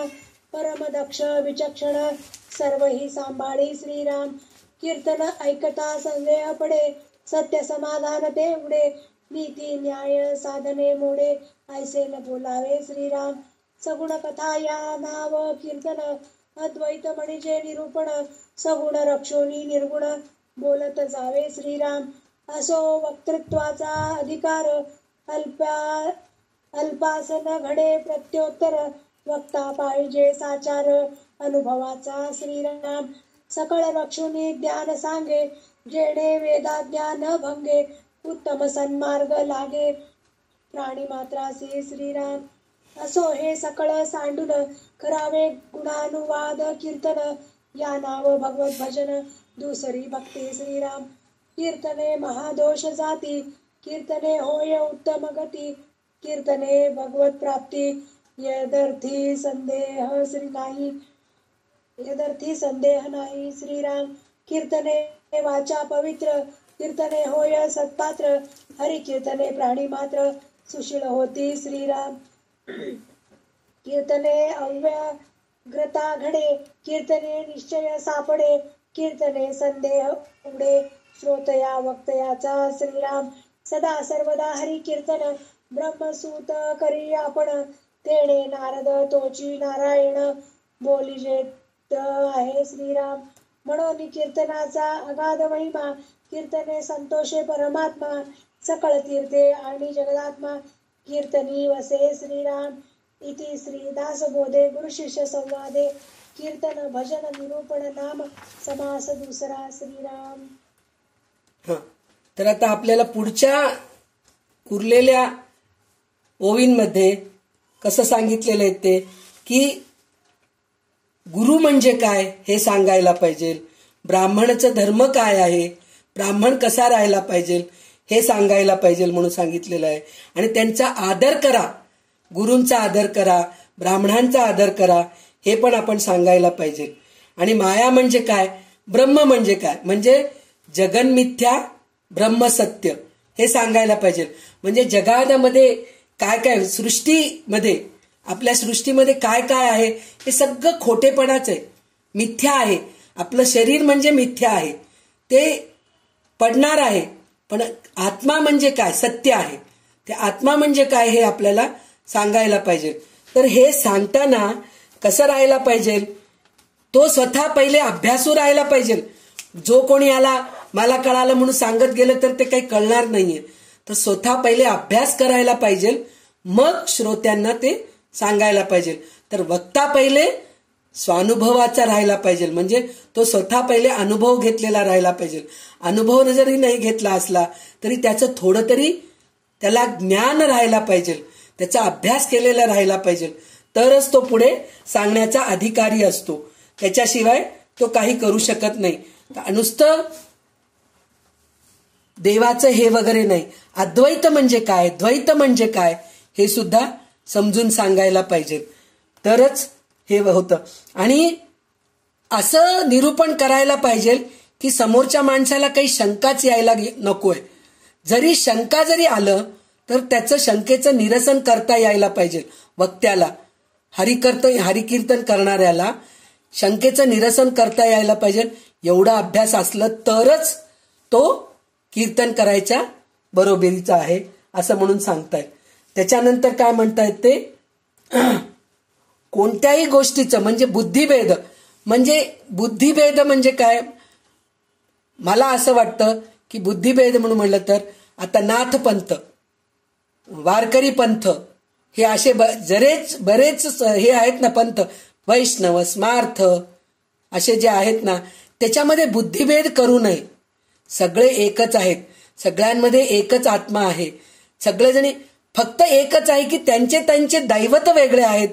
परमदक्ष विचक्षण, सर्व ही सांभाळी. श्रीराम. कीर्तन ऐकता संदेह पडे, सत्य समाधान ते उडे, नीती न्याय साधने मोडे, ऐसे न बोलावे. श्रीराम. सगुण कथा या नाव कीर्तन, अद्वैत म्हणजे निरूपण, सगुण रक्षोनी निर्गुण, बोलत जावे. श्रीराम. असो वक्तृत्वाचा अधिकार, अल्पासन घडे प्रत्योत्तर, वक्ता पाहिजे साचार अनुभवाचा. श्रीराम. सकळ रक्षोनी ज्ञान सांगे, जेणे वेदाज्ञा न भंगे, उत्तम सन्मार्ग लागे प्राणी मात्रासी. श्रीराम. असो हे सकळ सांडून, करावे गुणानुवाद कीर्तन, या नाव भगवत भजन दुसरी भक्ती. श्रीराम. कीर्तने महादोष जाती, कीर्तने होय उत्तम गती, कीर्तने भगवत प्राप्ती, यदर्थी संदेह नाही. श्रीराम. कीर्तने वाचा पवित्र, कीर्तने होय सत्पात्र, हरि कीर्तने प्राणी मात्र, सुशील होती. श्रीराम. कीर्तने अव्याग्रता घडे, कीर्तने निश्चय सापडे, कीर्तने संदेह उडे, श्रोतया वक्तयाचा. श्रीराम. सदा सर्वदा हरि कीर्तन, ब्रह्मसूत करी आपण, तेणे नारद तोची नारायण, बोलिजेत आहे. श्रीराम. म्हणून कीर्तनाचा अगाध महिमा, कीर्तने संतोषे परमात्मा, सकळ तीर्थे आणि जगदात्मा, कीर्तनी वसे. श्रीराम. इति श्री दासबोधे गुरुशिष्य संवादे, कीर्तन भजन निरूपण नाम समास दुसरा. श्रीराम. तर आता आपल्याला पुढच्या उरलेल्या ओवींमध्ये कसं सांगितलेलं आहे ते की गुरु म्हणजे काय हे सांगायला पाहिजे, ब्राह्मणाचा धर्म काय आहे, ब्राह्मण कसा राहायला पाहिजे हे सांगायला पाहिजे म्हणून सांगितलेलं आहे. आणि त्यांचा आदर करा, गुरूंचा आदर करा, ब्राह्मणांचा आदर करा, हे पण आपण सांगायला पाहिजे. आणि माया म्हणजे काय, ब्रह्म म्हणजे काय, म्हणजे जगन मिथ्या ब्रह्म सत्य हे सांगायला पाहिजे. म्हणजे जगामध्ये काय काय, सृष्टीमध्ये, आपल्या सृष्टीमध्ये काय काय आहे हे सगळं खोटेपणाच आहे, मिथ्या आहे. आपलं शरीर म्हणजे मिथ्या आहे, ते पडणार आहे. पण आत्मा म्हणजे काय, सत्य आहे. ते आत्मा म्हणजे काय हे आपल्याला सांगायला पाहिजे. तर हे सांगताना कसं राहायला पाहिजे, तो स्वतः पहिले अभ्यासू राहायला पाहिजे. जो कोणी आला मला कळालं म्हणून सांगत गेलं तर ते काही कळणार नाहीये. तर स्वतः पहिले अभ्यास करायला पाहिजे, मग श्रोत्यांना ते सांगायला पाहिजे. तर वक्ता पहिले स्वानुभवाचा राहायला पाहिजे, म्हणजे तो स्वतः पहिले अनुभव घेतलेला राहायला पाहिजे. अनुभव जरी नाही घेतला असला तरी त्याचं थोडं तरी त्याला ज्ञान राहायला पाहिजे, त्याचा अभ्यास केलेला राहायला पाहिजे. तरच तो पुढे सांगण्याचा अधिकारी असतो. त्याच्याशिवाय तो काही करू शकत नाही. नुसतं देवाचं हे वगैरे नाही, अद्वैत म्हणजे काय, द्वैत म्हणजे काय हे सुद्धा समजून सांगायला पाहिजे, तरच हे होतं. आणि असं निरूपण करायला पाहिजे की समोरच्या माणसाला काही शंकाच यायला नकोय. जरी शंका जरी आलं तर त्याचं शंकेचं निरसन करता यायला पाहिजे वक्त्याला. हरिकीर्तन करणाऱ्याला शंकेचं निरसन करता यायला पाहिजे. एवढा अभ्यास असलं तरच तो कीर्तन करायच्या बरोबरीचा आहे असं म्हणून सांगतायत. त्याच्यानंतर काय म्हणतायत ते, कोणत्याही गोष्टीचं म्हणजे बुद्धिभेद. म्हणजे बुद्धिभेद म्हणजे काय, मला असं वाटतं की बुद्धिभेद म्हणून म्हणलं तर आता नाथपंथ, वारकरी पंथ हे असे बरेच हे आहेत ना पंथ, वैष्णव, स्मार्थ असे जे आहेत ना, त्याच्यामध्ये बुद्धिभेद करू नये. सगळे एकच आहेत, सगळ्यांमध्ये एकच आत्मा आहे. सगळेजणी फक्त एकच आहे की त्यांचे दैवत वेगळे आहेत,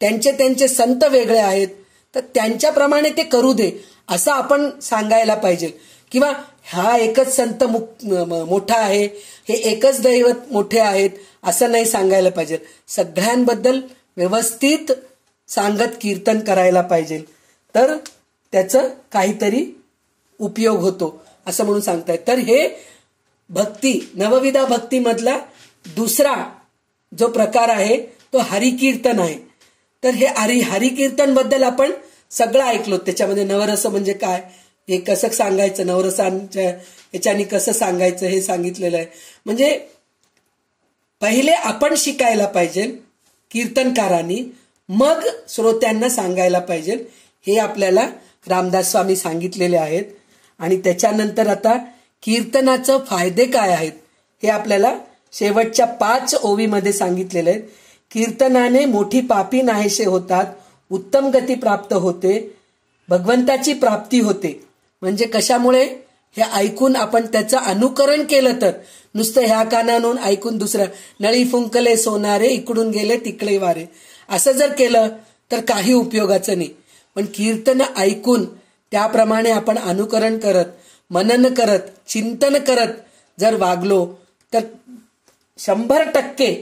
त्यांचे संत वेगळे आहेत. तर त्यांच्याप्रमाणे ते करू दे असं आपण सांगायला पाहिजे. किंवा हा एकच संत मोठा आहे, हे एकच दैवत मोठे आहेत असं नाही सांगायला पाहिजे. सगळ्यांबद्दल व्यवस्थित सांगत कीर्तन करायला पाहिजे, तर त्याचं काहीतरी उपयोग होतो असं म्हणून सांगतायत. तर हे भक्ती, नवविधा भक्तीमधला दुसरा जो प्रकार आहे तो हरिकीर्तन आहे. तर हे हरिकीर्तन बद्दल आपण सगळं ऐकलो. त्याच्यामध्ये नवरस म्हणजे काय, हे कसं सांगायचं, नवरसांच्या याच्यानी कसं सांगायचं हे सांगितलेलं आहे. म्हणजे पहिले आपण शिकायला पाहिजे कीर्तनकारांनी, मग श्रोत्यांना सांगायला पाहिजे. हे आपल्याला रामदास स्वामी सांगितलेले आहेत. आणि त्याच्यानंतर आता कीर्तनाचं फायदे काय आहेत हे आपल्याला शेवटच्या 5 ओवीमध्ये सांगितलेले आहेत. कीर्तनाने मोठी पापी नाहीसे होतात, उत्तम गती प्राप्त होते, भगवंताची प्राप्ती होते. म्हणजे कशामुळे, हे ऐकून आपण त्याचं अनुकरण केलं तर, नुसतं ह्या कानानून ऐकून दुसरं नळी फुंकले सोनारे इकडून गेले तिकडे वारे असं जर केलं तर काही उपयोगाचं नाही. पण कीर्तन ऐकून त्याप्रमाणे आपण अनुकरण करत, मनन करत, चिंतन करत जर वागलो तर 100%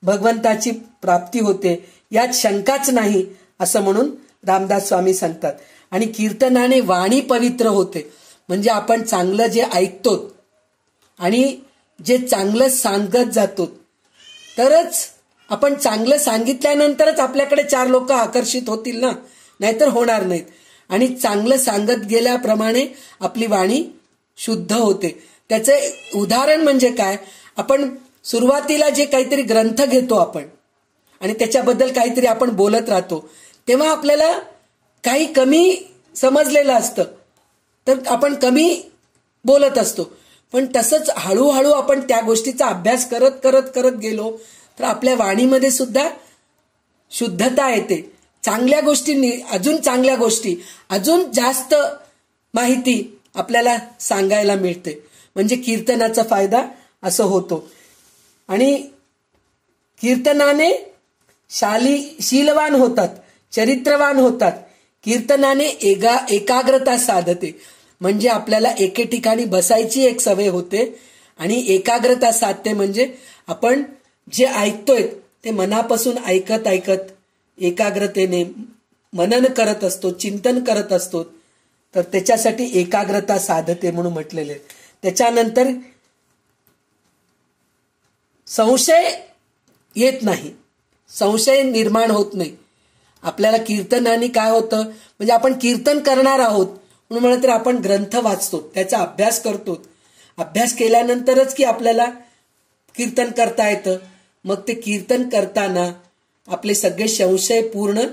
भगवंताची प्राप्ती होते, यात शंकाच नाही असं म्हणून रामदास स्वामी सांगतात. आणि कीर्तनाने वाणी पवित्र होते. म्हणजे आपण चांगलं जे ऐकतो आणि जे चांगलं सांगत जातो, तरच आपण चांगलं सांगितल्यानंतरच आपल्याकडे 4 लोक आकर्षित होतील ना, नाहीतर होणार नाहीत. आणि चांगलं सांगत गेल्याप्रमाणे आपली वाणी शुद्ध होते. त्याचे उदाहरण म्हणजे काय, आपण सुरुवातीला जे काहीतरी ग्रंथ घेतो आपण आणि त्याच्याबद्दल काहीतरी आपण बोलत राहतो, तेव्हा आपल्याला काही कमी समजलेलं असतं तर आपण कमी बोलत असतो. पण तसंच हळूहळू आपण त्या गोष्टीचा अभ्यास करत करत करत गेलो तर आपल्या वाणीमध्ये सुद्धा शुद्धता येते. चांगल्या गोष्टींनी अजून चांगल्या गोष्टी, अजून जास्त माहिती आपल्याला सांगायला मिळते. म्हणजे कीर्तनाचा फायदा असं होतो. आणि कीर्तनाने शीलवान होतात, चरित्रवान होतात. कीर्तनाने एकाग्रता साधते. म्हणजे आपल्याला एके ठिकाणी बसायची एक सवय होते आणि एकाग्रता साधते. म्हणजे आपण जे ऐकतोय ते मनापासून ऐकत ऐकत एकाग्रतेने मनन करत असतो, चिंतन करत असतो, तर त्याच्यासाठी एकाग्रता साधते म्हणून म्हटलेले. त्याच्यानंतर संशय येत नाही, संशय निर्माण होत नाही. आपल्याला कीर्तनाने काय होतं, म्हणजे आपण कीर्तन करणार आहोत म्हणून म्हणलं तर आपण ग्रंथ वाचतो, त्याचा अभ्यास करतो. अभ्यास केल्यानंतरच की आपल्याला कीर्तन करता येतं. मग ते कीर्तन करताना आपले सगळे संशय पूर्ण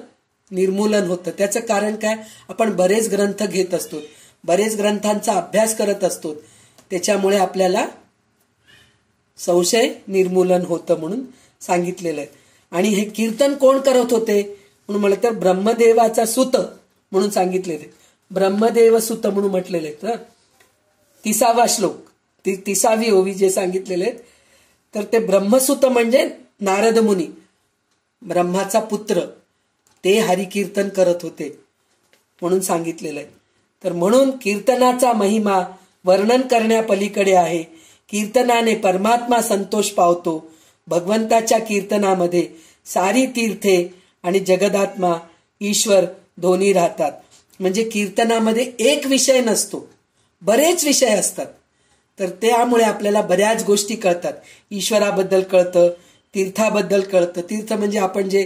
निर्मूलन होतं. त्याचं कारण काय, आपण बरेच ग्रंथ घेत असतो, बरेच ग्रंथांचा अभ्यास करत असतो, त्याच्यामुळे आपल्याला संशय निर्मूलन होतं म्हणून सांगितलेलं आहे. आणि हे कीर्तन कोण करत होते म्हणून म्हटलं तर ब्रह्मदेवाचा सुत म्हणून सांगितलेले, ब्रह्मदेव सुत म्हणून म्हटलेले. तर 30वा श्लोक, 30वी ओवी जे सांगितलेले, तर ते ब्रह्मसुत म्हणजे नारद मुनी, ब्रह्माचा पुत्र, ते हरिकीर्तन करत होते म्हणून सांगितलेलं आहे. तर म्हणून कीर्तनाचा महिमा वर्णन करण्यापलीकडे आहे. कीर्तनाने परमात्मा संतोष पावतो. भगवंताच्या कीर्तनामध्ये सारी तीर्थे आणि जगदात्मा ईश्वर दोन्ही राहतात. म्हणजे कीर्तनामध्ये एक विषय नसतो, बरेच विषय असतात. तर त्यामुळे आपल्याला बऱ्याच गोष्टी कळतात. ईश्वराबद्दल कळतं, तीर्थाबद्दल कळतं. तीर्थ म्हणजे आपण जे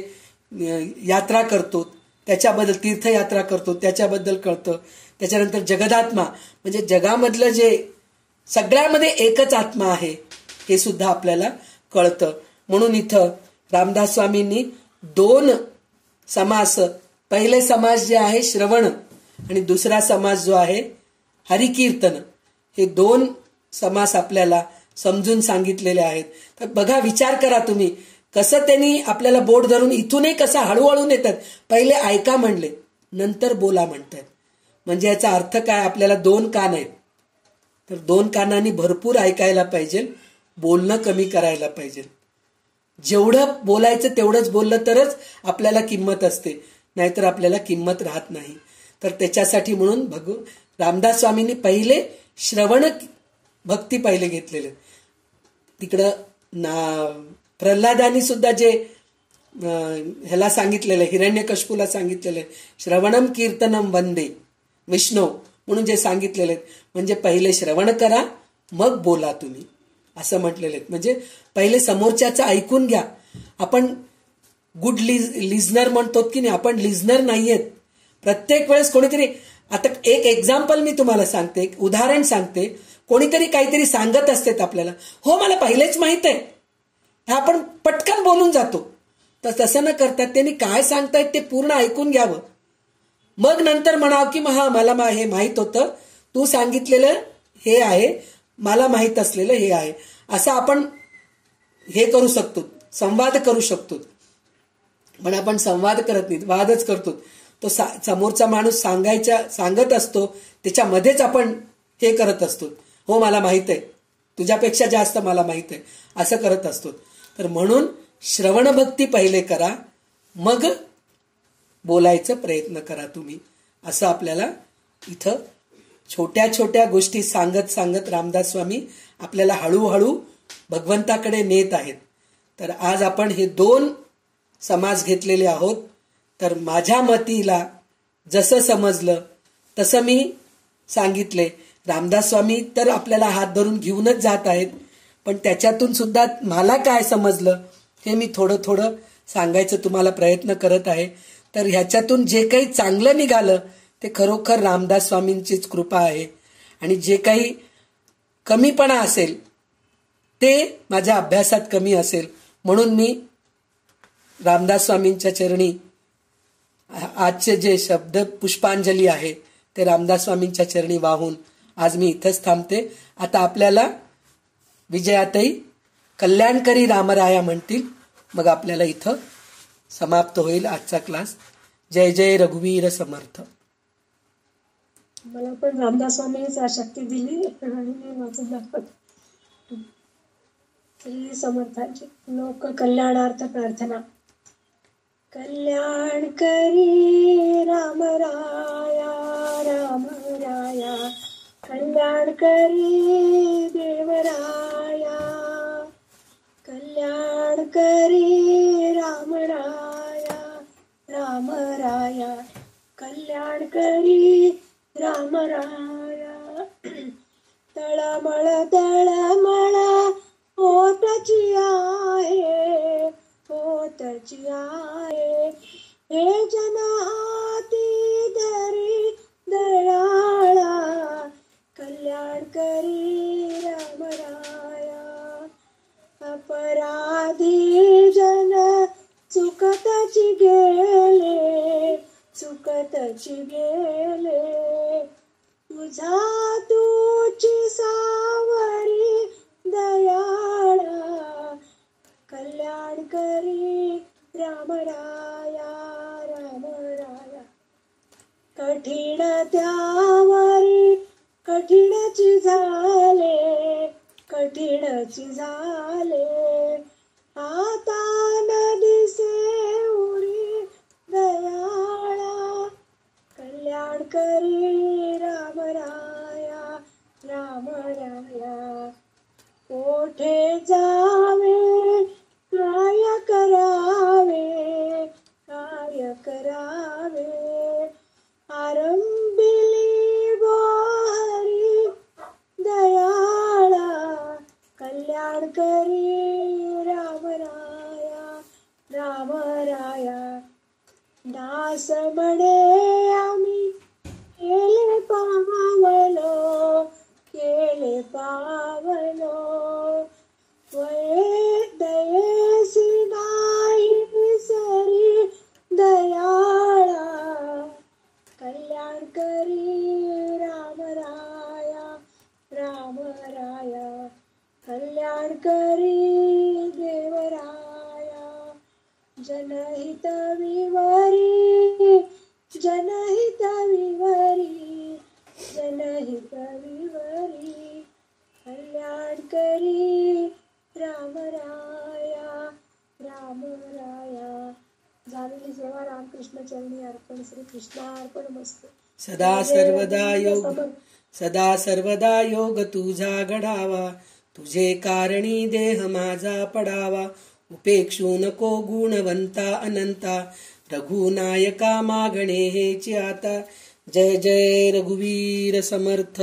यात्रा करतो त्याच्याबद्दल, तीर्थयात्रा करतो त्याच्याबद्दल कळतं. त्याच्यानंतर जगदात्मा म्हणजे जगामधलं जे सगळ्यामध्ये एकच आत्मा आहे हे सुद्धा आपल्याला कळतं. म्हणून इथं रामदास स्वामींनी 2 समास, पहिले समास जे आहे श्रवण आणि दुसरा समास जो आहे हरिकीर्तन, हे 2 समास आपल्याला समजून सांगितलेले आहेत. तर बघा, विचार करा तुम्ही, कसं त्यांनी आपल्याला बोट धरून इथूनही कसं हळूहळू नेतात. पहिले ऐका म्हणले, नंतर बोला म्हणतात. म्हणजे याचा अर्थ काय, आपल्याला 2 कान आहेत, तर 2 कानांनी भरपूर ऐकायला पाहिजे, बोलणं कमी करायला पाहिजे. जेवढं बोलायचं तेवढंच बोललं तरच आपल्याला किंमत असते, नाहीतर आपल्याला किंमत राहत नाही. तर त्याच्यासाठी म्हणून रामदास स्वामींनी पहिले श्रवण भक्ती पहिले घेतलेले. तिकडं प्रल्हादानी सुद्धा जे ह्याला सांगितलेलं, हिरण्यकश्यपूला सांगितलेलं श्रवणम कीर्तनम वंदे विष्णू म्हणून जे सांगितलेले, म्हणजे पहिले श्रवण करा मग बोला तुम्ही, असं म्हटलेले. म्हणजे पहिले समोरच्याचं ऐकून घ्या. आपण गुड लिझनर म्हणतो की नाही, आपण लिझनर नाहीयेत. प्रत्येक वेळेस कोणीतरी, आता एक एक्झाम्पल मी तुम्हाला सांगते, एक उदाहरण सांगते. कोणीतरी काहीतरी सांगत असते आपल्याला, हो मला पहिलेच माहित आहे, आपण पटकन बोलून जातो. तर तसं न करता त्यांनी काय सांगतायत ते पूर्ण ऐकून घ्यावं, मग नंतर म्हणावं की हा मला हे माहित होतं, तू सांगितलेलं हे आहे, मला माहित असलेलं हे आहे. असं आपण हे करू शकतो, संवाद करू शकतो. पण आपण संवाद करत नाही, वादच करतो. तो समोरचा माणूस सांगत असतो, त्याच्यामध्येच आपण हे करत असतो, हो मला माहित आहे, तुझ्यापेक्षा जास्त मला माहित आहे, असं करत असतो. तर म्हणून श्रवण भक्ती पहिले करा, मग बोलायचा प्रयत्न करा तुम्ही. असं आपल्याला इथं छोट्या छोट्या गोष्टी सांगत सांगत रामदास स्वामी आपल्याला हळूहळू भगवंताकडे नेत आहेत. तर आज आपण हे 2 समास घेतलेले आहोत. तर माझ्या मतीला जसं समजलं तसं मी सांगितले. रामदास स्वामी तर आपल्याला हात धरून घेऊनच जात आहेत, पण त्याच्यातून सुद्धा मला काय समजलं हे मी थोडं थोडं सांगायचं तुम्हाला प्रयत्न करत आहे. तर ह्याच्यातून जे काही चांगलं निघालं ते खरोखर रामदास स्वामींचीच कृपा आहे. आणि जे काही कमीपणा असेल ते माझ्या अभ्यासात कमी असेल, म्हणून मी रामदास स्वामींच्या चरणी आजचे जे शब्द पुष्पांजली आहे ते रामदास स्वामींच्या चरणी वाहून आज मी इथंच थांबते. आता आपल्याला विजयाताई कल्याणकरी रामराया म्हणतील, मग आपल्याला इथं समाप्त होईल आजचा क्लास. जय जय रघुवीर समर्थ. मला पण रामदास स्वामींनी शक्ती दिली आणि मी वाचून दाखवत. श्री समर्थांची लोक कल्याणार्थ प्रार्थना. कल्याण करी राम राया राम राया, कल्याण करी देवराया, कल्याण करी राम राया राम राया. राया कल्याण करी राम राया. तळमळ तळमळ होतची आहे होतची आहे हे जन हाती धरी दयाळा कल्याण करी राम राया. अपराधी जन चुकतची गेले चुकतची गेले तुझा तुझी सावरी दयाळा कल्याण करी राम राया राम राया. कठीण त्यावरी कठीणची झाले कठीणची झाले आता न दिसे उरी दयाळा कल्याण करी राम राया राम राया. कोठे जावे काय करावे काय करावे आरंभिली गोहरी दयाळा कल्याण करी राम राया राम राया. दास म्हणे आम्ही केले पावलो वये दयेसी नाही सरी दयाळा कल्याण करी राम राया राम राया. कल्याण करी देवराया जनहित विवरी जनहित विवरी जनहित विवरी कल्याण करी राम राया राम राया. झालेली सेवा रामकृष्ण चरणी अर्पण. श्री कृष्णार्पण मस्तु. सदा सर्वदा योग तुझा घडावा तुझे कारणी देह माझा पडावा. उपेक्षू नको गुणवंता अनंता रघुनायका मागणे हेची आता. जय जय रघुवीर समर्थ.